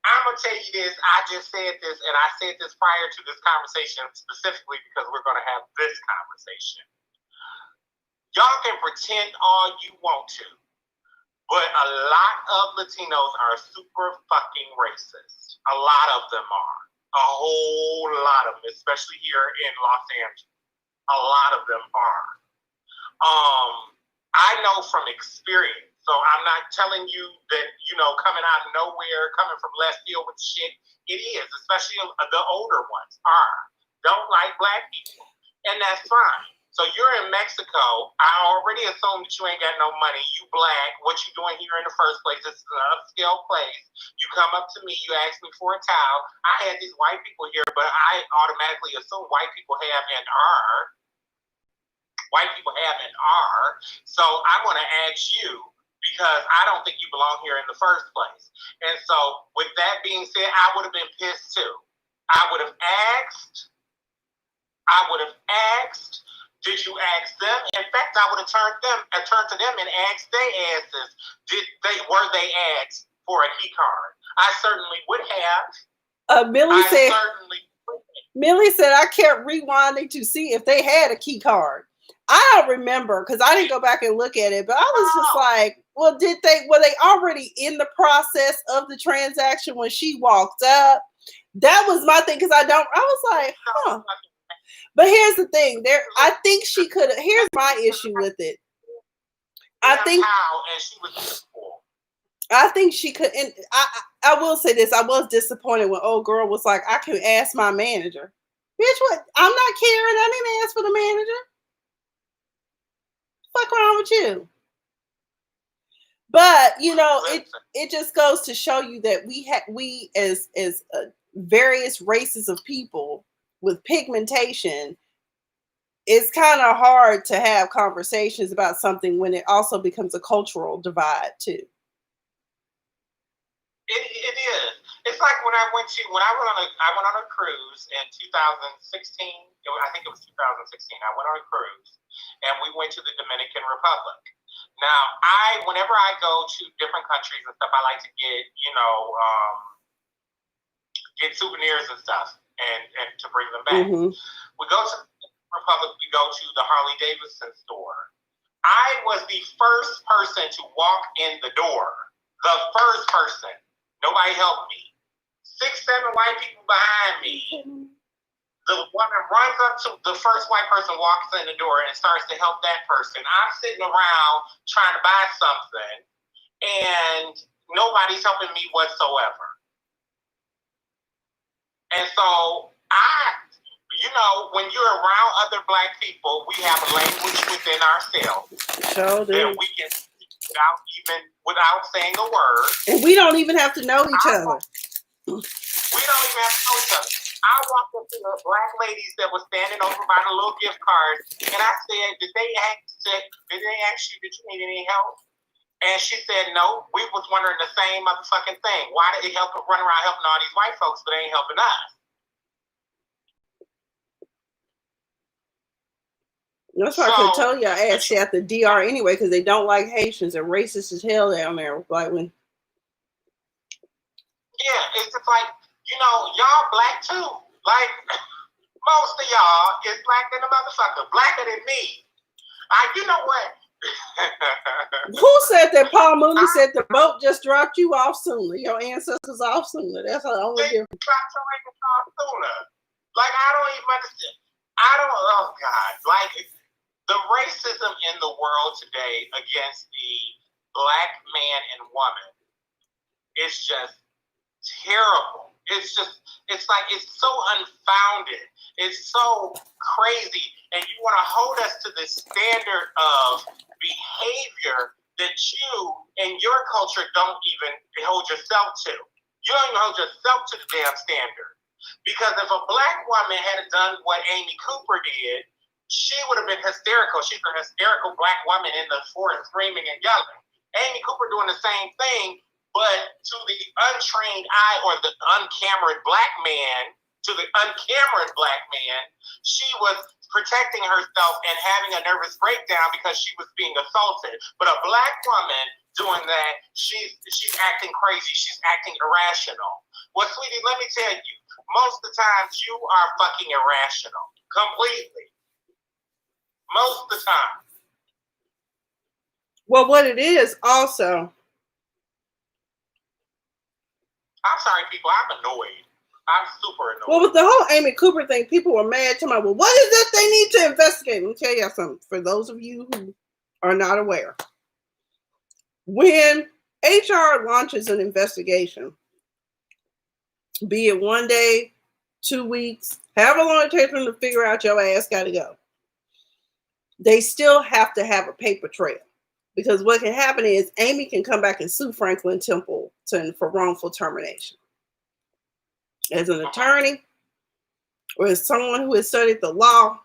I'm going to tell you this. I just said this, and I said this prior to this conversation specifically because we're going to have this conversation. Y'all can pretend all you want to, but a lot of Latinos are super fucking racist. A lot of them are. A whole lot of them, especially here in Los Angeles. A lot of them are. I know from experience. So I'm not telling you that, coming out of nowhere, coming from left field with shit. It is, especially the older ones don't like black people. And that's fine. So you're in Mexico. I already assume that you ain't got no money. You black. What you doing here in the first place? This is an upscale place. You come up to me. You ask me for a towel. I had these white people here, but I automatically assume white people have and are. White people have and are. So I'm going to ask you, because I don't think you belong here in the first place. And so with that being said, I would have been pissed too. I would have asked, did you ask them? In fact, I would have turned to them and asked their asses, were they asked for a key card? I certainly would have. Millie said I kept rewinding to see if they had a key card. I don't remember because I didn't go back and look at it, but I was just like, well, were they already in the process of the transaction when she walked up? That was my thing, because I was like, huh. But here's the thing, I think she could have, here's my issue with it. I think she could, and I will say this, I was disappointed when old girl was like, I can ask my manager. Bitch, what? I'm not Karen, I didn't ask for the manager. Fuck wrong with you? But it just goes to show you that we as various races of people with pigmentation, it's kind of hard to have conversations about something when it also becomes a cultural divide too. It is. It's like when I went on a cruise in 2016. I think it was 2016. I went on a cruise, and we went to the Dominican Republic. Now, whenever I go to different countries and stuff, I like to get souvenirs and stuff, and to bring them back. Mm-hmm. We go to the Republic. We go to the Harley Davidson store. I was the first person to walk in the door. The first person. Nobody helped me. 6, 7 white people behind me. The woman runs up to the first white person, walks in the door, and starts to help that person. I'm sitting around trying to buy something, and nobody's helping me whatsoever. And so when you're around other black people, we have a language within ourselves that we can speak without saying a word. And we don't even have to know each other. We don't even have to know each other. I walked up to the black ladies that were standing over by the little gift cards, and I said, did they ask you, did you need any help? And she said, no, we was wondering the same motherfucking thing. Why did they run around helping all these white folks, but they ain't helping us? That's why I could have told you I asked you at the DR anyway, because they don't like Haitians and racist as hell down there. Like when. Yeah, it's just like, y'all black too. Like, most of y'all is black than a motherfucker. Blacker than me. You know what? Who said that? Paul Mooney said the boat just dropped you off sooner. Your ancestors off sooner. That's the only difference. Sooner. Like, I don't even understand. Oh God. Like, the racism in the world today against the Black man and woman is just terrible. It's like, it's so unfounded. It's so crazy. And you want to hold us to this standard of behavior that you and your culture don't even hold yourself to. You don't even hold yourself to the damn standard. Because if a Black woman had done what Amy Cooper did, she would have been hysterical. She's a hysterical Black woman in the forest screaming and yelling. Amy Cooper doing the same thing, but to the untrained eye or the uncameraed Black man, she was protecting herself and having a nervous breakdown because she was being assaulted. But a Black woman doing that, she's acting crazy. She's acting irrational. Well, sweetie, let me tell you, most of the times you are fucking irrational. Completely. Most of the time. Well, what it is also. I'm sorry, people. I'm annoyed. I'm super annoyed. Well, with the whole Amy Cooper thing, people were mad to me. Well, what is it they need to investigate? Let me tell you something. For those of you who are not aware, when HR launches an investigation, be it 1 day, 2 weeks, however long it takes them to figure out your ass got to go, they still have to have a paper trail. Because what can happen is Amy can come back and sue Franklin Templeton for wrongful termination. As an attorney or as someone who has studied the law,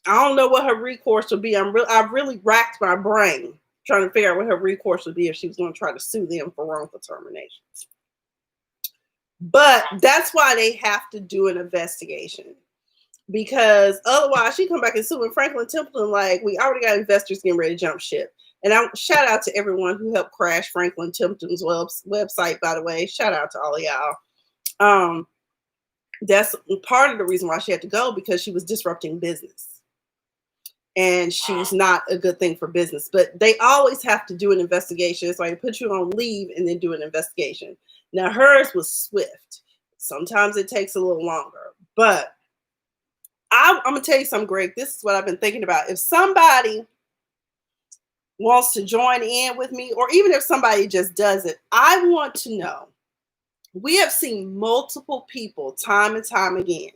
I don't know what her recourse would be. I've really racked my brain trying to figure out what her recourse would be if she was going to try to sue them for wrongful termination. But that's why they have to do an investigation. Because otherwise she come back and sue Franklin Templeton like, we already got investors getting ready to jump ship. And I shout out to everyone who helped crash Franklin Templeton's website, by the way. Shout out to all of y'all. That's part of the reason why she had to go, because she was disrupting business. And she's not a good thing for business. But they always have to do an investigation. It's like they put you on leave and then do an investigation. Now, hers was swift. Sometimes it takes a little longer. But I'm going to tell you something, Greg. This is what I've been thinking about. If somebody wants to join in with me, or even if somebody just does it, I want to know. We have seen multiple people time and time again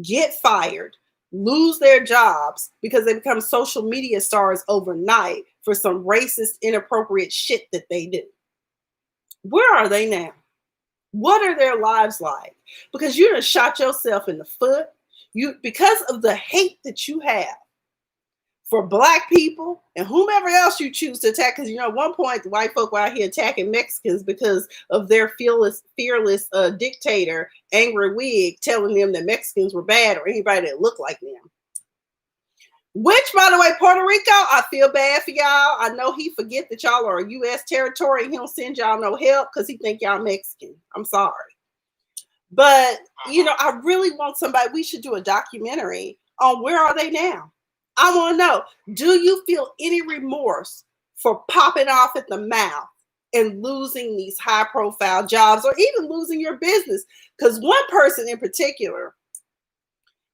get fired, lose their jobs because they become social media stars overnight for some racist, inappropriate shit that they do. Where are they now? What are their lives like? Because you done shot yourself in the foot. Because of the hate that you have for Black people and whomever else you choose to attack. Because, at one point, the white folk were out here attacking Mexicans because of their fearless dictator, Angry Wig, telling them that Mexicans were bad or anybody that looked like them. Which, by the way, Puerto Rico, I feel bad for y'all. I know he forget that y'all are a U.S. territory and he don't send y'all no help because he think y'all Mexican. I'm sorry. But, I really want somebody, we should do a documentary on where are they now? I want to know, do you feel any remorse for popping off at the mouth and losing these high profile jobs or even losing your business? Because one person in particular,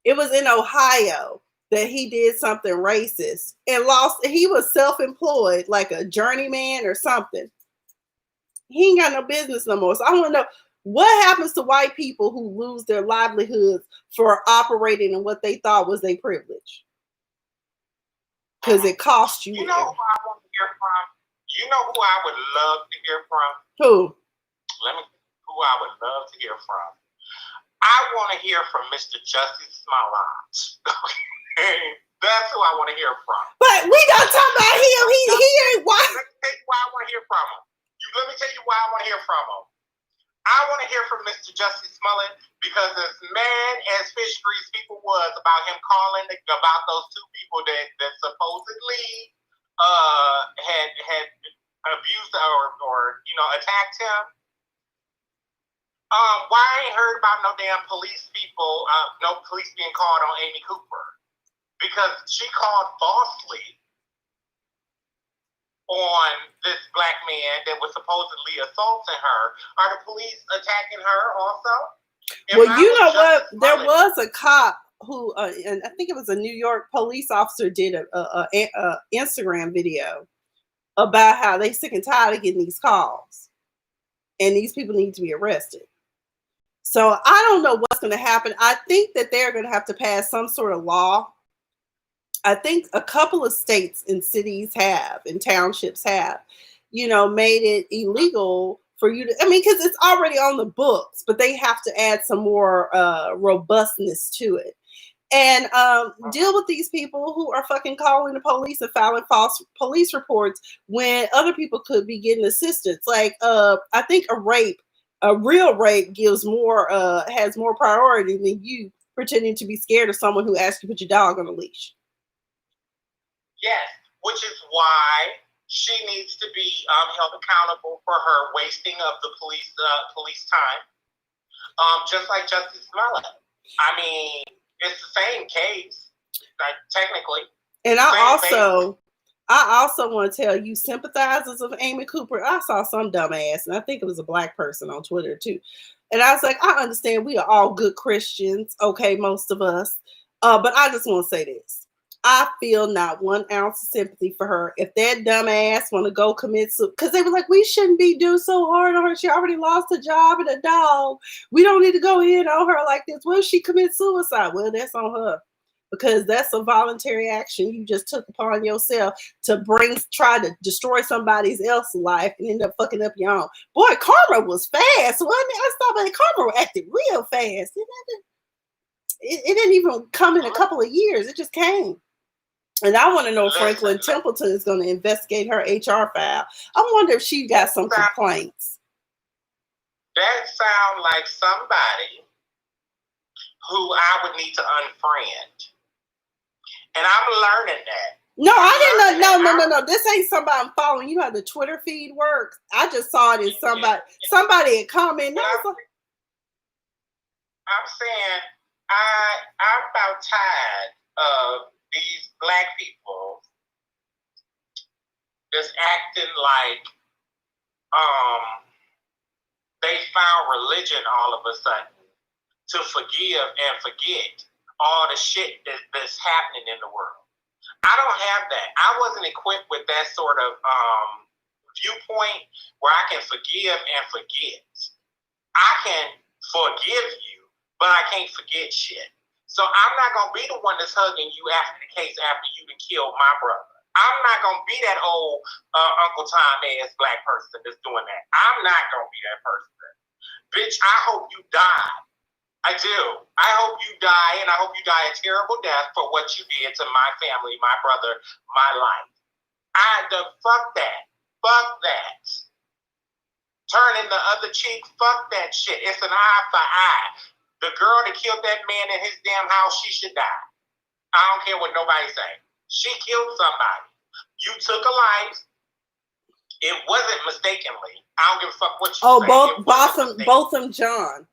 it was in Ohio that he did something racist and lost. He was self-employed, like a journeyman or something. He ain't got no business no more. So I want to know, what happens to white people who lose their livelihoods for operating in what they thought was their privilege? Because it cost you. You know who I want to hear from? You know who I would love to hear from? Who? Who I would love to hear from. I want to hear from Mr. Justice Smollett. That's who I want to hear from. But we don't talk about him. He ain't white. Let me tell you why I want to hear from him. Let me tell you why I want to hear from him. I want to hear from Mr. Justice Smollett because as mad as Fish Grease people was about him calling about those two people that supposedly had abused or attacked him. Why I ain't heard about no damn police people, no police being called on Amy Cooper? Because she called falsely on this black man that was supposedly assaulting her. Are the police attacking her also? Well, you know what? There was a cop who, and I think it was a New York police officer, did a Instagram video about how they sick and tired of getting these calls, and these people need to be arrested. So I don't know what's going to happen. I think that they're going to have to pass some sort of law. I think a couple of states and cities have, and townships have, made it illegal for you to, because it's already on the books, but they have to add some more robustness to it. And deal with these people who are fucking calling the police and filing false police reports when other people could be getting assistance. Like, I think a real rape has more priority than you pretending to be scared of someone who asks you to put your dog on a leash. Yes, which is why she needs to be held accountable for her wasting of the police time. Just like Justice Smollett. I mean, it's the same case, technically. And I also want to tell you, sympathizers of Amy Cooper, I saw some dumbass, and I think it was a black person on Twitter too. And I was like, I understand we are all good Christians, okay, most of us. But I just want to say this. I feel not 1 ounce of sympathy for her. If that dumbass want to go commit suicide, because they were like, we shouldn't be doing so hard on her. She already lost a job and a dog. We don't need to go in on her like this. Well, if she commits suicide, well, that's on her. Because that's a voluntary action you just took upon yourself to try to destroy somebody else's life and end up fucking up your own. Boy, karma was fast, wasn't it? I saw that karma acted real fast. It didn't even come in a couple of years. It just came. And I want to know if Franklin Templeton is going to investigate her HR file. I wonder if she got some complaints. That sounds like somebody who I would need to unfriend. And I'm learning that. No, I didn't know. No. This ain't somebody I'm following. You know how the Twitter feed works? I just saw it in somebody had commented. I'm saying I'm about tired of these black people just acting like they found religion all of a sudden to forgive and forget all the shit that's happening in the world. I don't have that. I wasn't equipped with that sort of viewpoint where I can forgive and forget. I can forgive you, but I can't forget shit. So I'm not going to be the one that's hugging you after the case after you done killed my brother. I'm not going to be that old Uncle Tom ass black person that's doing that. I'm not going to be that person. Bitch, I hope you die. I do. I hope you die, and I hope you die a terrible death for what you did to my family, my brother, my life. Fuck that. Fuck that. Turning the other cheek, fuck that shit. It's an eye for eye. The girl that killed that man in his damn house, she should die. I don't care what nobody say. She killed somebody. You took a life. It wasn't mistakenly. I don't give a fuck what you say. Both them John.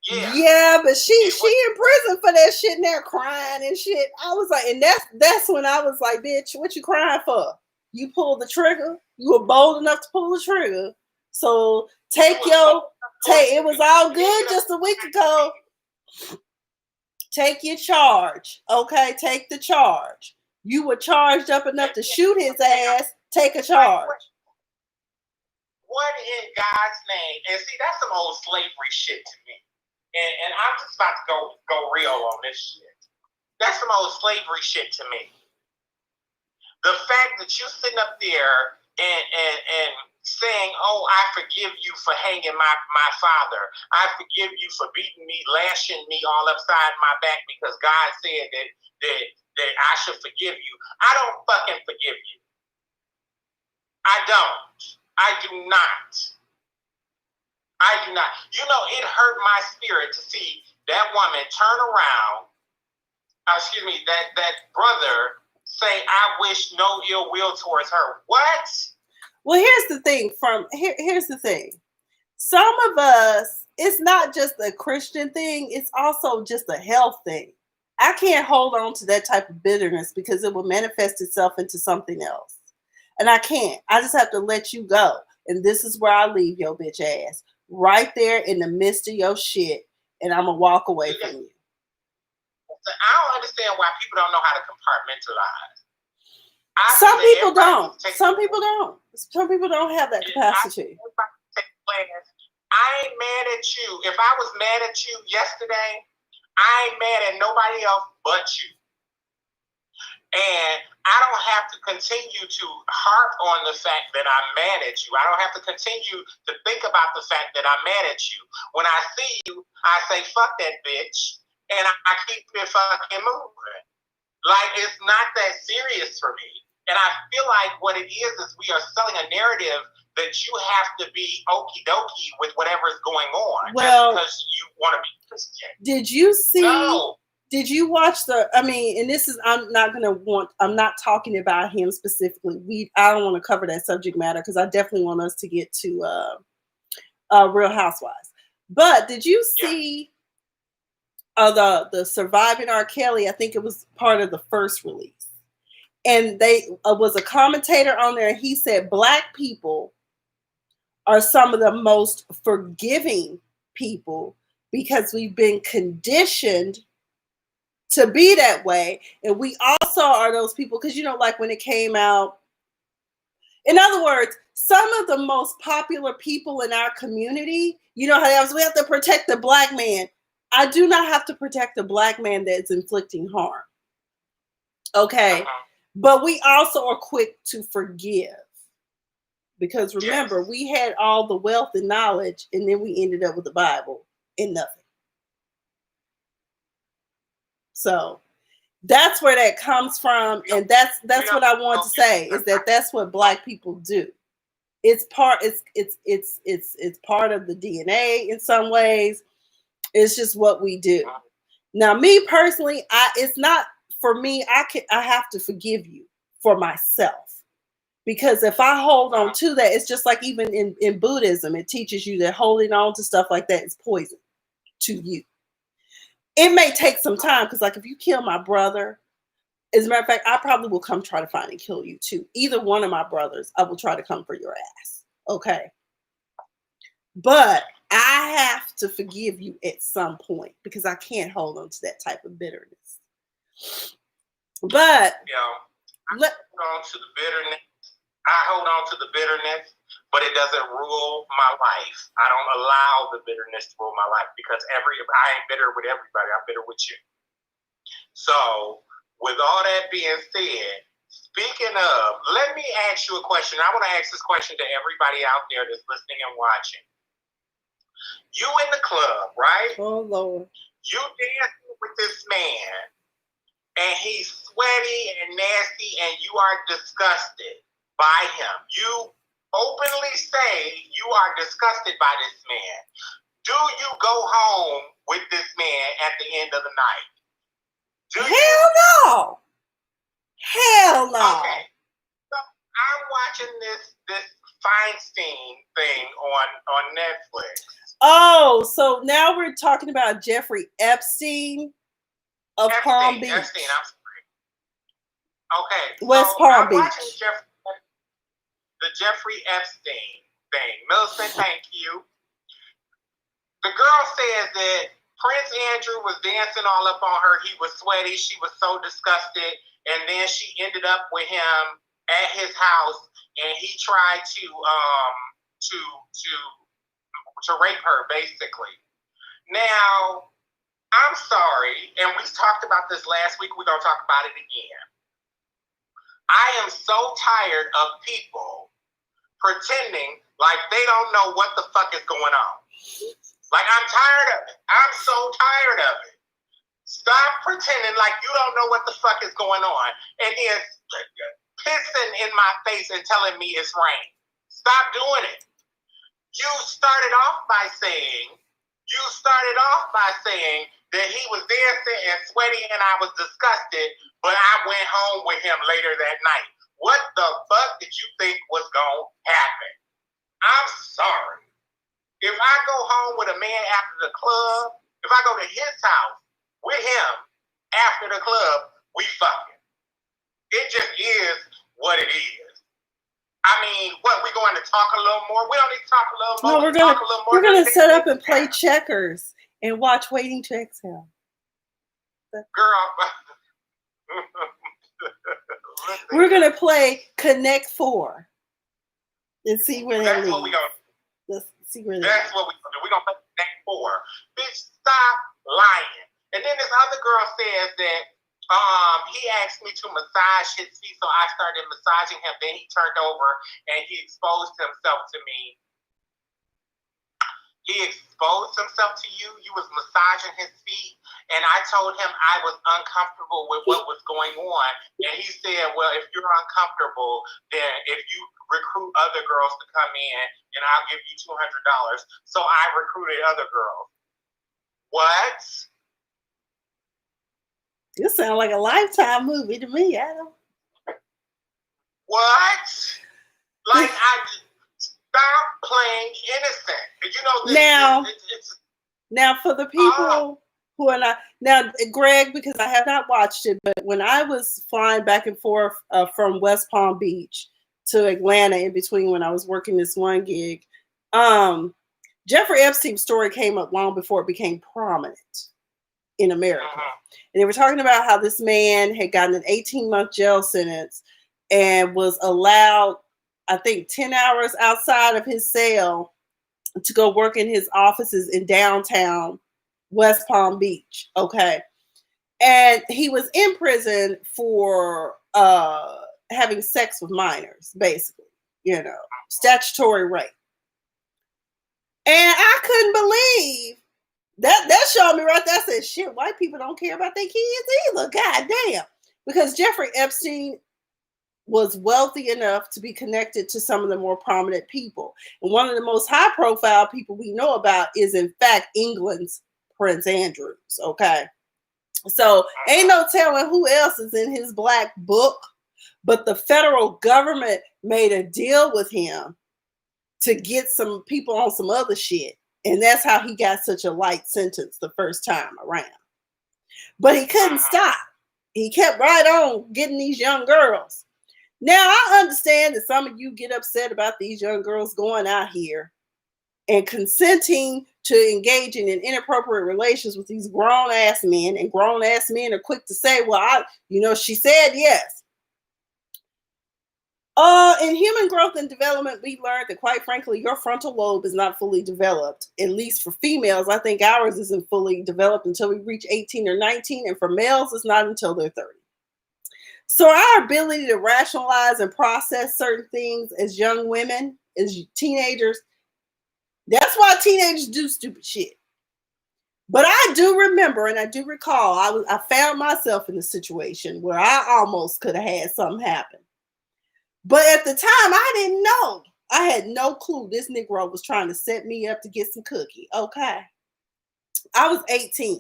Yeah. Yeah, but she in prison for that shit now, crying and shit. I was like, and that's when I was like, bitch, what you crying for? You pulled the trigger. You were bold enough to pull the trigger. So it was all good just a week ago. Take your charge. Okay, take the charge. You were charged up enough to shoot his ass. Take a charge. What in God's name? And see, that's some old slavery shit to me. And I'm just about to go real on this shit. That's some old slavery shit to me. The fact that you sitting up there and saying, oh, I forgive you for hanging my father. I forgive you for beating me, lashing me all upside my back because God said that I should forgive you. I don't fucking forgive you. I don't. I do not. I do not. You know, it hurt my spirit to see that woman turn around, that brother say, I wish no ill will towards her. What? Well, here's the thing. Here's the thing. Some of us, it's not just a Christian thing. It's also just a health thing. I can't hold on to that type of bitterness because it will manifest itself into something else. And I can't. I just have to let you go. And this is where I leave your bitch ass. Right there in the midst of your shit. And I'm going to walk away from you. I don't understand why people don't know how to compartmentalize. Some people don't. Some people don't. Some people don't have that capacity. I ain't mad at you. If I was mad at you yesterday, I ain't mad at nobody else but you. And I don't have to continue to harp on the fact that I'm mad at you. I don't have to continue to think about the fact that I'm mad at you. When I see you, I say, fuck that bitch. And I keep it fucking moving. Like, it's not that serious for me. And I feel like what it is we are selling a narrative that you have to be okie dokie with whatever's going on. Well, just because you want to be Christian. Did you see? No. Did you watch and this is, I'm not talking about him specifically. I don't want to cover that subject matter because I definitely want us to get to Real Housewives. But did you see the Surviving R. Kelly? I think it was part of the first release. And they was a commentator on there, and he said Black people are some of the most forgiving people because we've been conditioned to be that way. And we also are those people, because, like when it came out, in other words, some of the most popular people in our community, how that was, we have to protect the Black man. I do not have to protect the Black man that's inflicting harm. Okay. But we also are quick to forgive. Because remember, we had all the wealth and knowledge, and then we ended up with the Bible and nothing. So that's where that comes from, and that's what I want to say, is that's what Black people do. It's part of the DNA in some ways. It's just what we do. Now, me personally, it's not for me. I have to forgive you for myself, because if I hold on to that, it's just like even in Buddhism, it teaches you that holding on to stuff like that is poison to you. It may take some time, because like if you kill my brother, as a matter of fact, I probably will come try to find and kill you too. Either one of my brothers, I will try to come for your ass. Okay. But I have to forgive you at some point, because I can't hold on to that type of bitterness. But I hold on to the bitterness, but it doesn't rule my life. I don't allow the bitterness to rule my life, because I ain't bitter with everybody. I'm bitter with you. So, with all that being said, speaking of, let me ask you a question. I want to ask this question to everybody out there that's listening and watching. You in the club, right? Oh, Lord. You dancing with this man, and he's sweaty and nasty, and you are disgusted by him. You openly say you are disgusted by this man. Do you go home with this man at the end of the night? Hell no. Hell no. Okay. So I'm watching this Feinstein thing on Netflix. Oh, so now we're talking about Jeffrey Epstein of Palm Beach. Epstein, I'm sorry. Okay. West Palm Beach. Watching the Jeffrey Epstein thing. Millicent, thank you. The girl says that Prince Andrew was dancing all up on her. He was sweaty. She was so disgusted. And then she ended up with him at his house, and he tried to rape her, basically. Now, I'm sorry, and we talked about this last week. We're going to talk about it again. I am so tired of people pretending like they don't know what the fuck is going on. Like, I'm tired of it. I'm so tired of it. Stop pretending like you don't know what the fuck is going on, and then pissing in my face and telling me it's rain. Stop doing it. You started off by saying that he was dancing and sweaty and I was disgusted, but I went home with him later that night. What the fuck did you think was going to happen? I'm sorry. If I go home with a man after the club, if I go to his house with him after the club, we fucking. It just is what it is. I mean, what, we going to talk a little more? We don't need to talk a little more. No, we're gonna set up and play checkers and watch Waiting to Exhale. Girl. We're gonna play Connect 4 and see where that leads. That's what we gonna do. Let's see where That's what we gonna do. We're gonna play Connect 4. Bitch, stop lying. And then this other girl says that he asked me to massage his feet, so I started massaging him. Then he turned over and he exposed himself to me. He exposed himself to you. You was massaging his feet. And I told him I was uncomfortable with what was going on. And he said, well, if you're uncomfortable, then if you recruit other girls to come in, then I'll give you $200. So I recruited other girls. What? This sounds like a Lifetime movie to me, Adam. What? Like, stop playing innocent. You know, now for the people who are not, now, Greg, because I have not watched it, but when I was flying back and forth from West Palm Beach to Atlanta in between when I was working this one gig, Jeffrey Epstein's story came up long before it became prominent in America. And they were talking about how this man had gotten an 18-month jail sentence and was allowed, I think, 10 hours outside of his cell to go work in his offices in downtown West Palm Beach. Okay. And he was in prison for having sex with minors, basically, you know, statutory rape. And I couldn't believe that showed me right there. I said, shit, white people don't care about their kids either. God damn. Because Jeffrey Epstein was wealthy enough to be connected to some of the more prominent people. And one of the most high profile people we know about is, in fact, England's Prince Andrews. Okay. So ain't no telling who else is in his black book, but the federal government made a deal with him to get some people on some other shit. And that's how he got such a light sentence the first time around. But he couldn't stop. He kept right on getting these young girls. Now, I understand that some of you get upset about these young girls going out here and consenting to engaging in inappropriate relations with these grown-ass men, and grown-ass men are quick to say, well, she said yes. In human growth and development, we learned that, quite frankly, your frontal lobe is not fully developed. At least for females, I think ours isn't fully developed until we reach 18 or 19, and for males, it's not until they're 30. So our ability to rationalize and process certain things as young women, as teenagers, that's why teenagers do stupid shit. But I do remember, and I do recall, I found myself in a situation where I almost could have had something happen. But at the time, I didn't know. I had no clue this Negro was trying to set me up to get some cookie. Okay. I was 18.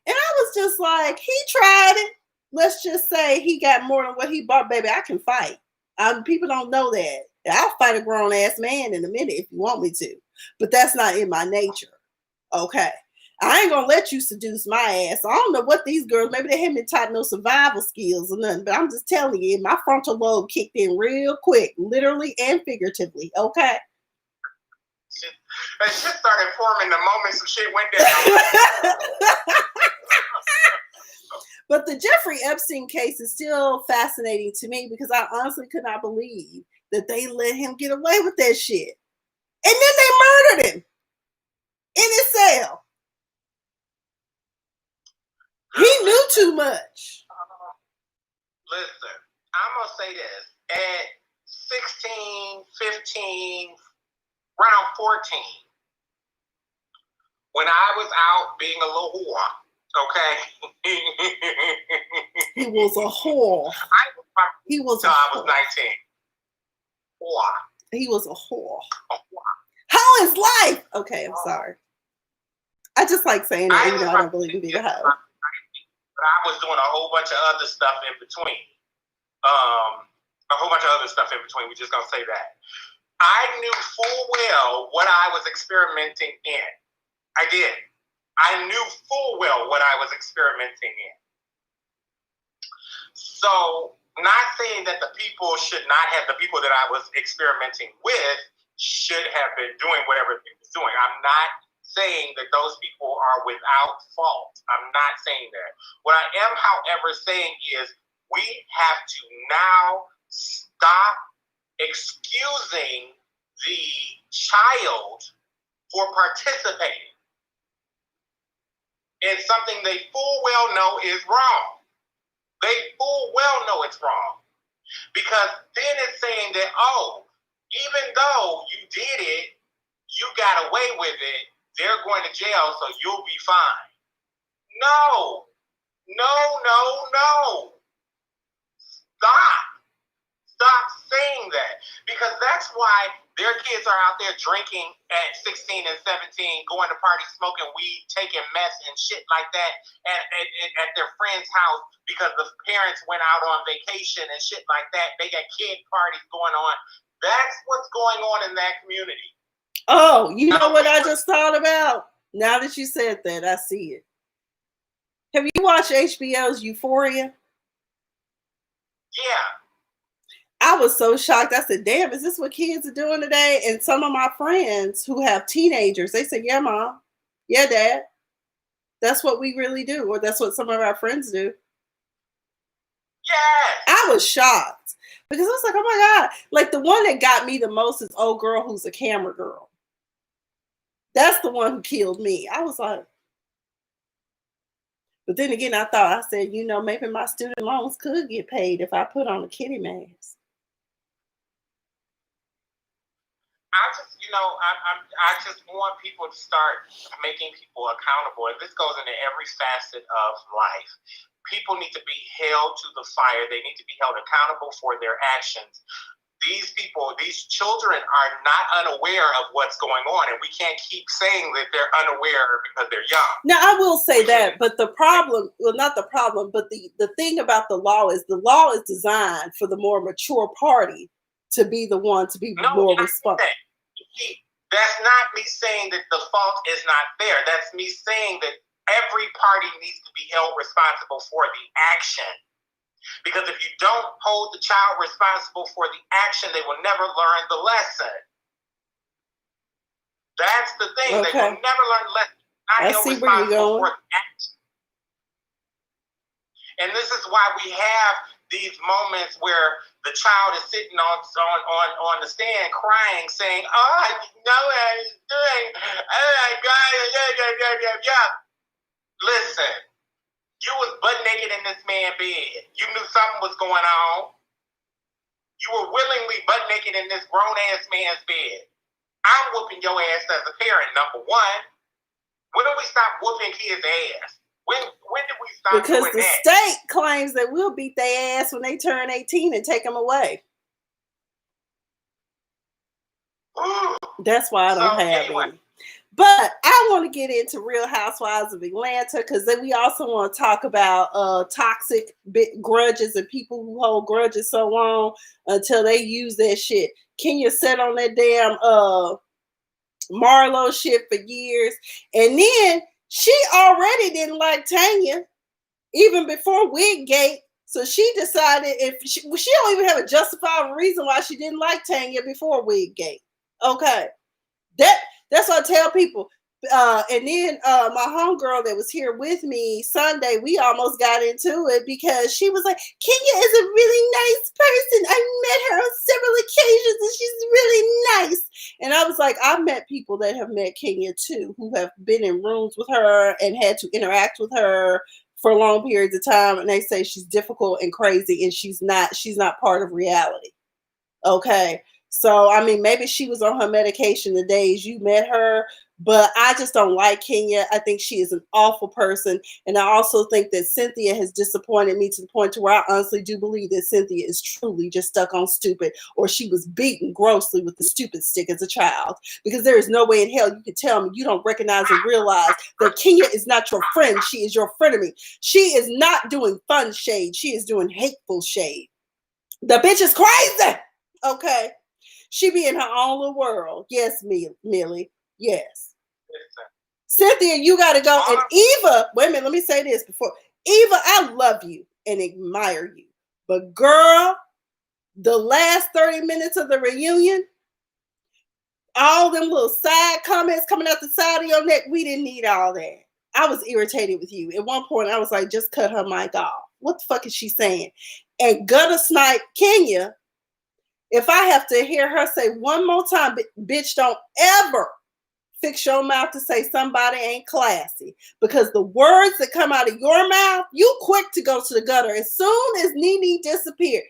And I was just like, he tried it. Let's just say he got more than what he bought. Baby, I can fight. People don't know that. I'll fight a grown-ass man in a minute if you want me to. But that's not in my nature. Okay. I ain't going to let you seduce my ass. I don't know what these girls, maybe they haven't taught no survival skills or nothing, but I'm just telling you, my frontal lobe kicked in real quick, literally and figuratively. Okay. It just started forming the moment some shit went down. But the Jeffrey Epstein case is still fascinating to me because I honestly could not believe that they let him get away with that shit. And then they murdered him in his cell. He knew too much. Listen, I'm going to say this. At 16, 15, around 14, when I was out being a little whore, okay? He was a whore. He was a whore. I was 19. Whore. He was a whore. How is life? Okay, I'm sorry. I just like saying that, even though I don't believe in being a hoe. But I was doing a whole bunch of other stuff in between. We're just going to say that. I knew full well what I was experimenting in. I did. I knew full well what I was experimenting in. So not saying that the people should not have, the people that I was experimenting with should have been doing whatever he was doing. I'm not saying that those people are without fault. I'm not saying that. What I am, however, saying is we have to now stop excusing the child for participating in something they full well know is wrong. They full well know it's wrong. Because then it's saying that, oh, even though you did it, you got away with it, they're going to jail, so you'll be fine. No. Stop saying that. Because that's why their kids are out there drinking at 16 and 17, going to parties, smoking weed, taking meth and shit like that at their friend's house because the parents went out on vacation and shit like that. They got kid parties going on. That's what's going on in that community. Oh, you know what I just thought about? Now that you said that, I see it. Have you watched HBO's Euphoria? Yeah. I was so shocked. I said, damn, is this what kids are doing today? And some of my friends who have teenagers, they said, yeah, Mom. Yeah, Dad. That's what we really do. Or that's what some of our friends do. Yeah. I was shocked. Because I was like, oh my God. Like the one that got me the most is old girl who's a camera girl. That's the one who killed me. I was like, but then again, I said, you know, maybe my student loans could get paid if I put on a kitty mask. I just want people to start making people accountable. And this goes into every facet of life. People need to be held to the fire. They need to be held accountable for their actions. These people, these children are not unaware of what's going on. And we can't keep saying that they're unaware because they're young. Now, I will say that, but the problem, well, not the problem, but the thing about the law is designed for the more mature party to be the one to be more responsible. That's not me saying that the fault is not there. That's me saying that every party needs to be held responsible for the action. Because if you don't hold the child responsible for the action, they will never learn the lesson. That's the thing. Okay. They will never learn the lesson. I see where you're going. For the action. And this is why we have these moments where the child is sitting on the stand crying, saying, oh, I know what I was doing. Oh my God. Yeah. Listen, you was butt naked in this man's bed. You knew something was going on. You were willingly butt naked in this grown-ass man's bed. I'm whooping your ass as a parent, number one. When do we stop whooping kids' ass? When did we stop because doing the that? state claims that we'll beat their ass when they turn 18 and take them away. That's why I don't have any. But I want to get into Real Housewives of Atlanta because then we also want to talk about toxic grudges and people who hold grudges so long until they use that shit. Kenya sat on that damn Marlo shit for years. And then she already didn't like Tanya even before Wiggate. So she decided she don't even have a justifiable reason why she didn't like Tanya before Wiggate. Okay. That's what I tell people. And then my homegirl that was here with me Sunday, we almost got into it because she was like, Kenya is a really nice person. I met her on several occasions and she's really nice. And I was like, I've met people that have met Kenya too, who have been in rooms with her and had to interact with her for long periods of time. And they say she's difficult and crazy and she's not part of reality. Okay. So, I mean, maybe she was on her medication the days you met her, but I just don't like Kenya. I think she is an awful person. And I also think that Cynthia has disappointed me to the point to where I honestly do believe that Cynthia is truly just stuck on stupid, or she was beaten grossly with the stupid stick as a child, because there is no way in hell you can tell me you don't recognize and realize that Kenya is not your friend. She is your frenemy. She is not doing fun shade. She is doing hateful shade. The bitch is crazy. Okay. She be in her own little world. Yes, Millie. Yes. Cynthia, you got to go. And Eva, wait a minute, let me say this before. Eva, I love you and admire you. But girl, the last 30 minutes of the reunion, all them little side comments coming out the side of your neck, we didn't need all that. I was irritated with you. At one point, I was like, just cut her mic off. What the fuck is she saying? And gutter snipe Kenya, if I have to hear her say one more time, bitch, don't ever fix your mouth to say somebody ain't classy. Because the words that come out of your mouth, you quick to go to the gutter. As soon as Nene disappeared,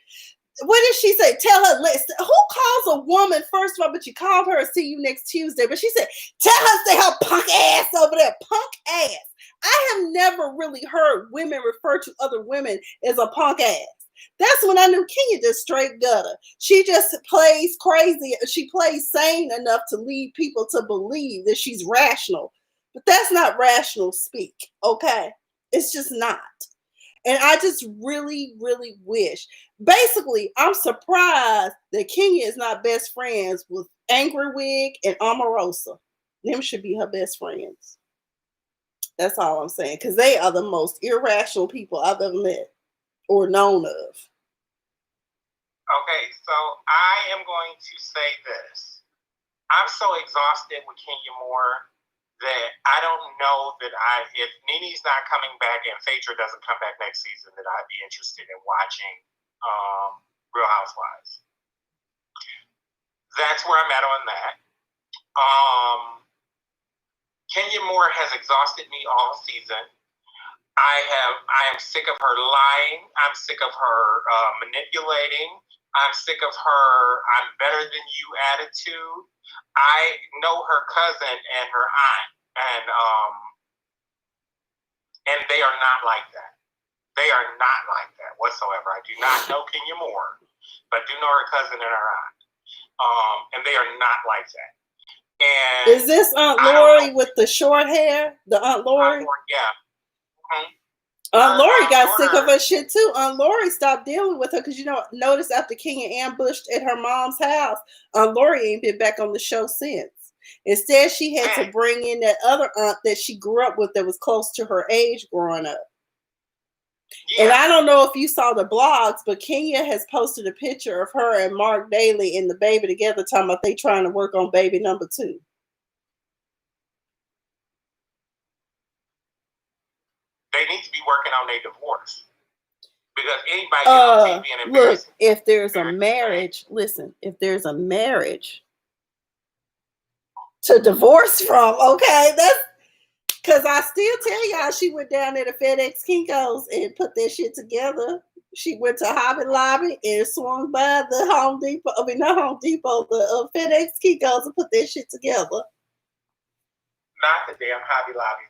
what did she say? Tell her, who calls a woman, first of all, but you called her, see you next Tuesday. But she said, tell her stay her punk ass over there. Punk ass. I have never really heard women refer to other women as a punk ass. That's when I knew Kenya just straight gutter. She just plays crazy. She plays sane enough to lead people to believe that she's rational. But that's not rational speak, okay? It's just not. And I just really, really wish. Basically, I'm surprised that Kenya is not best friends with Angry Wig and Omarosa. Them should be her best friends. That's all I'm saying. Because they are the most irrational people I've ever met or known of. Okay, so I am going to say this. I'm so exhausted with Kenya Moore that I don't know that if Nene's not coming back and Phaedra doesn't come back next season, that I'd be interested in watching Real Housewives. That's where I'm at on that. Kenya Moore has exhausted me all season. I am sick of her lying. I'm sick of her manipulating. I'm sick of her I'm better than you attitude. I know her cousin and her aunt, and they are not like that. They are not like that whatsoever. I do not know Kenya Moore, but do know her cousin and her aunt, and they are not like that. And is this Aunt Lori with the short hair? The Aunt Lori? Yeah. Mm-hmm. Aunt Lori got sick of her shit too. Aunt Lori stopped dealing with her because, notice after Kenya ambushed at her mom's house, Aunt Lori ain't been back on the show since. Instead, she had to bring in that other aunt that she grew up with that was close to her age growing up. Yeah. And I don't know if you saw the blogs, but Kenya has posted a picture of her and Mark Daly and the baby together talking about they trying to work on baby number 2. They need to be working on their divorce. Because anybody on TV and look, if there's a marriage, listen, if there's a marriage to divorce from, okay, that's because I still tell y'all she went down there to FedEx Kinko's and put that shit together. She went to Hobby Lobby and swung by the Home Depot, the FedEx Kinko's and put that shit together. Not the damn Hobby Lobby.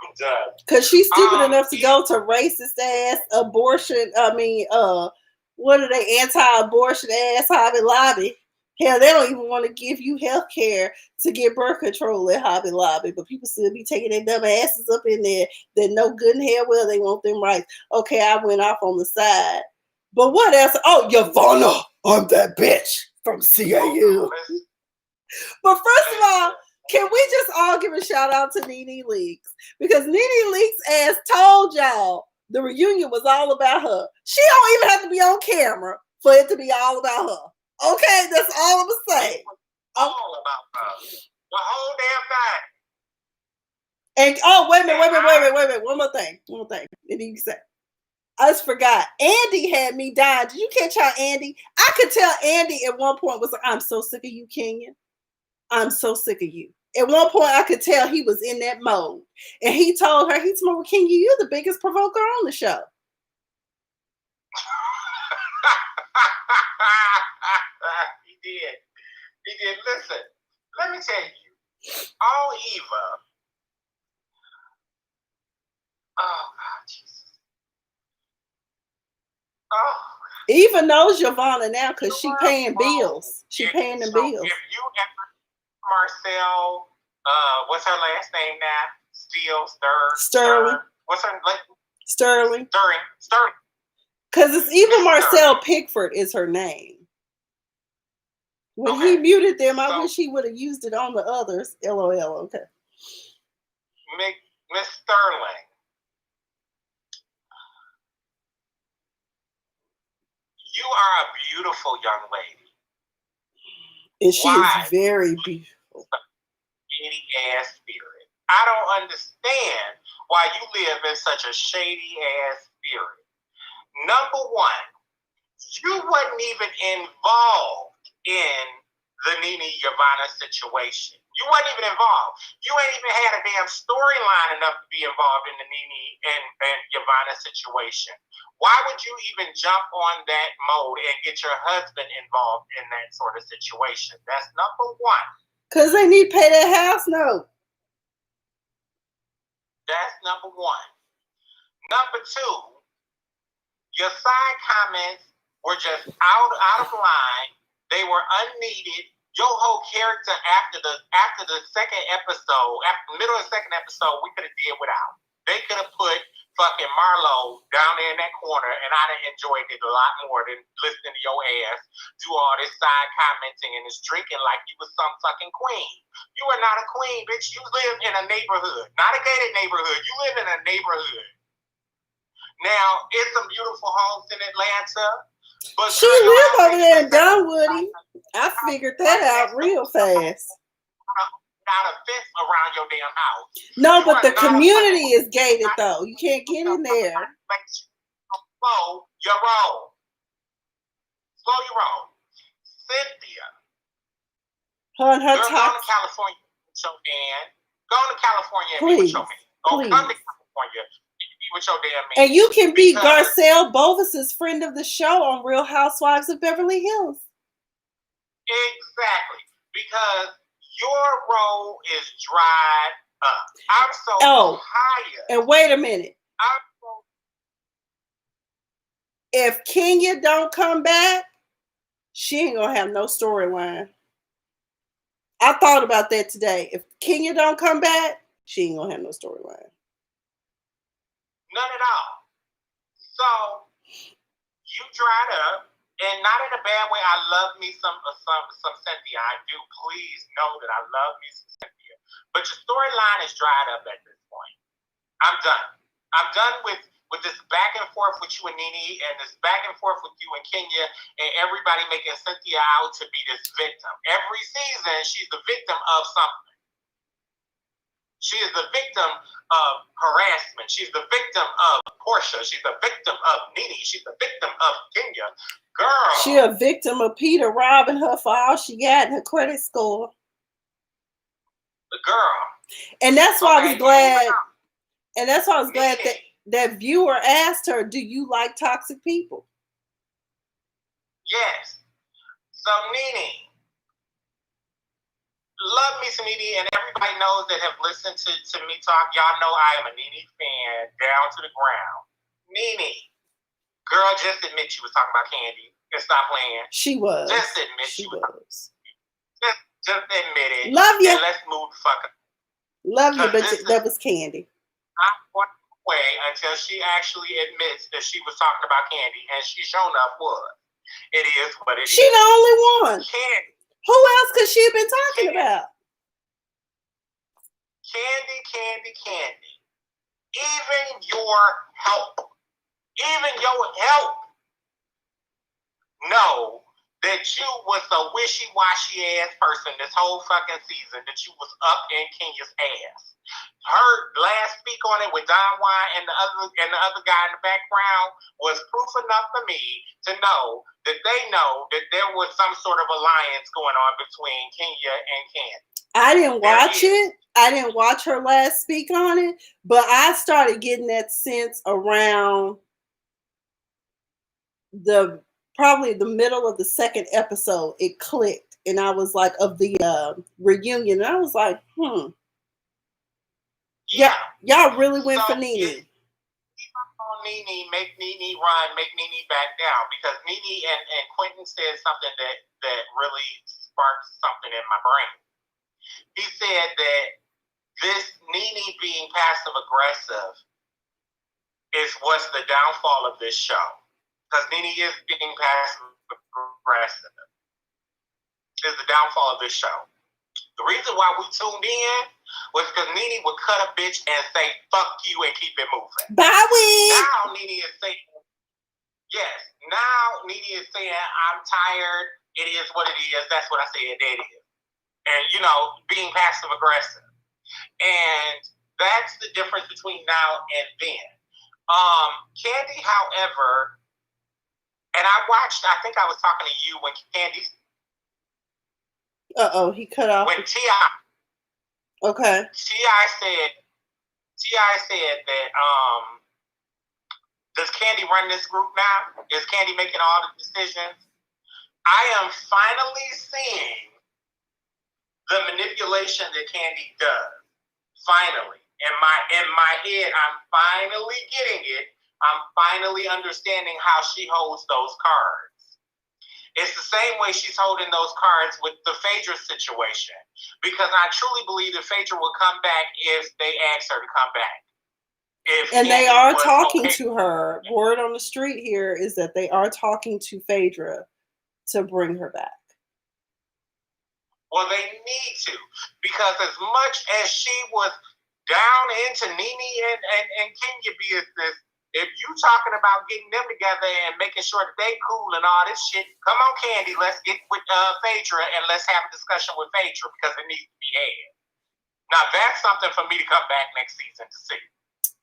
I'm done. Because she's stupid enough to go to racist ass abortion. What are they, anti-abortion ass Hobby Lobby? Hell, they don't even want to give you health care to get birth control at Hobby Lobby, but people still be taking their dumb asses up in there that know good and hell well they want them rights. Okay, I went off on the side. But what else? Oh, Yvonne, I'm that bitch from CAU. But first of all, can we just all give a shout out to Nene Leakes? Because Nene Leakes ass told y'all the reunion was all about her. She don't even have to be on camera for it to be all about her. Okay, that's all I'm gonna say. All about her. The whole And damn thing. wait a minute. One more thing. And you can say, I just forgot. Andy had me dying. Did you catch how Andy? I could tell Andy at one point was like, I'm so sick of you, Kenya. I'm so sick of you. At one point, I could tell he was in that mode. And he told her, Kenya, you're the biggest provoker on the show. He did. Listen, let me tell you. Eva. Oh, God, Jesus. Oh. Eva knows Yvonne now because she paying bills. She paying the bills. If you ever Marcel, what's her last name now? Sterling. What's her name? Sterling. Sterling. Because it's Eva Marcel Pickford is her name. When he muted them, I wish he would have used it on the others. LOL. Okay. Miss Sterling. You are a beautiful young lady. And she is very beautiful. Shady ass spirit. I don't understand why you live in such a shady ass spirit. Number one, you wasn't even involved in the Nene Yavana situation. You wasn't even involved. You ain't even had a damn storyline enough to be involved in the Nene and Yavana situation. Why would you even jump on that mode and get your husband involved in that sort of situation? That's number one. Because they need to pay their house note. That's number one. Number two, your side comments were just out of line. They were unneeded. Your whole character after the second episode, after the middle of the second episode, we could have did without. They could have put fucking Marlo down there in that corner, and I'd have enjoyed it a lot more than listening to your ass do all this side commenting and this drinking like you was some fucking queen. You are not a queen, bitch. You live in a neighborhood, not a gated neighborhood. You live in a neighborhood. Now, it's some beautiful homes in Atlanta. But she live over there in Dunwoody. I figured that out real fast. Not a fence around your damn house. No, but the community is gated though. You can't get in there. Slow your roll. Slow your roll. Cynthia. Her Go to California with your man. Go to California and be with your man. Come to California. With your damn man. And you can be Garcelle Bovis's friend of the show on Real Housewives of Beverly Hills. Exactly. Because your role is dried up. I'm so tired. And wait a minute. If Kenya don't come back, she ain't gonna have no storyline. I thought about that today. If Kenya don't come back, she ain't gonna have no storyline. None at all. So you dried up, and not in a bad way. I love me some Cynthia. I do. Please know that I love me some Cynthia. But your storyline is dried up at this point. I'm done. I'm done with this back and forth with you and Nene, and this back and forth with you and Kenya, and everybody making Cynthia out to be this victim. Every season, she's the victim of something. She is the victim of harassment. She's the victim of Portia. She's the victim of Nene. She's the victim of Kenya. Girl. She a victim of Peter robbing her for all she got in her credit score. The girl. And that's why I was glad. And that's why I was glad that viewer asked her, do you like toxic people? Yes. So Nene. Love me some Nene, and everybody knows that have listened to me talk. Y'all know I am a Nene fan down to the ground. Nene, girl, just admit you was talking about Candy and stop playing. She was. Just admit she was. Just admit it. Love you. And let's move the fuck up. Love you, but that was Candy. I'm going to wait until she actually admits that she was talking about Candy, and she shown up was. It is what it is. She the only one. Candy. Who else could she have been talking about? Candy. Even your help know that you was a wishy-washy ass person this whole fucking season, that you was up in Kenya's ass. Her last speak on it with Don Juan and the other guy in the background was proof enough for me to know that they know that there was some sort of alliance going on between Kenya and Candy. I didn't watch it. I didn't watch her last speak on it, but I started getting that sense around probably the middle of the second episode. It clicked, and I was like, of the reunion, and I was like, Yeah, y'all really went for Nene. Nene, make Nene run, make Nene back down, because Nene and Quentin said something that really sparked something in my brain. He said that this Nene being passive aggressive is what's the downfall of this show. Because Nene is being passive aggressive. Is the downfall of this show. The reason why we tuned in was because Nene would cut a bitch and say, fuck you, and keep it moving. Bowie! Now Nene is saying, Yes. Now Nene is saying, I'm tired. It is what it is. That's what I said it is. And, you know, being passive aggressive. And that's the difference between now and then. Candy, however, and I think I was talking to you when Candy. He cut off. When T.I. Okay. T.I. said that, does Candy run this group now? Is Candy making all the decisions? I am finally seeing the manipulation that Candy does. Finally. In my head, I'm finally getting it. I'm finally understanding how she holds those cards. It's the same way she's holding those cards with the Phaedra situation. Because I truly believe that Phaedra will come back if they ask her to come back. And they are talking to her. Word on the street here is that they are talking to Phaedra to bring her back. Well, they need to. Because as much as she was down into Nene and Kenya business, if you talking about getting them together and making sure that they cool and all this shit, come on, Candy, let's get with Phaedra and let's have a discussion with Phaedra because it needs to be had. Now, that's something for me to come back next season to see.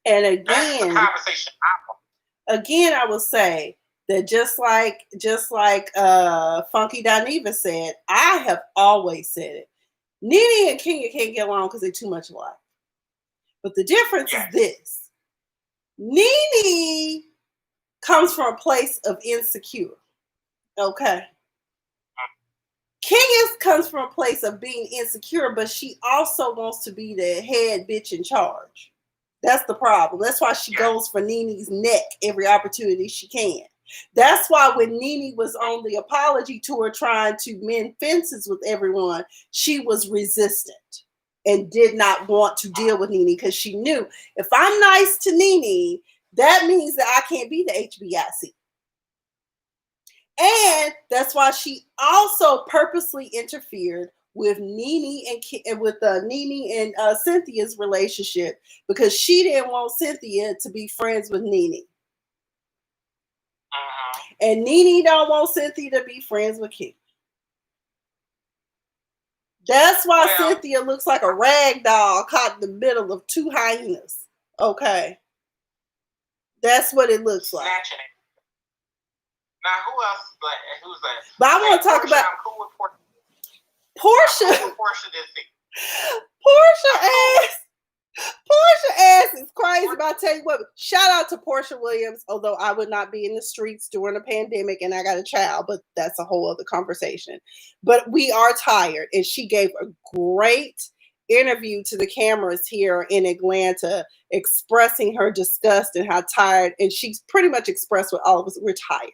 And that's the conversation I want. Again, I will say that just like Funky Diva said, I have always said it. Nene and Kenya can't get along because they're too much alike. But the difference is this. Nene comes from a place of insecure. Okay. Kenya comes from a place of being insecure, but she also wants to be the head bitch in charge. That's the problem. That's why she goes for Nene's neck every opportunity she can. That's why when Nene was on the apology tour trying to mend fences with everyone, she was resistant and did not want to deal with Nene because she knew if I'm nice to Nene, that means that I can't be the HBIC. And that's why she also purposely interfered with Nene and Cynthia's relationship because she didn't want Cynthia to be friends with Nene. And Nene don't want Cynthia to be friends with Kim. That's why Cynthia looks like a rag doll caught in the middle of two hyenas. Okay. That's what it looks like. Now, who else? Who's that? But I want to talk about I'm cool with Portia. Portia ass is crazy. But I tell you what, shout out to Portia Williams, although I would not be in the streets during a pandemic and I got a child, but that's a whole other conversation. But we are tired, and she gave a great interview to the cameras here in Atlanta, expressing her disgust and how tired, and she's pretty much expressed with all of us, we're tired.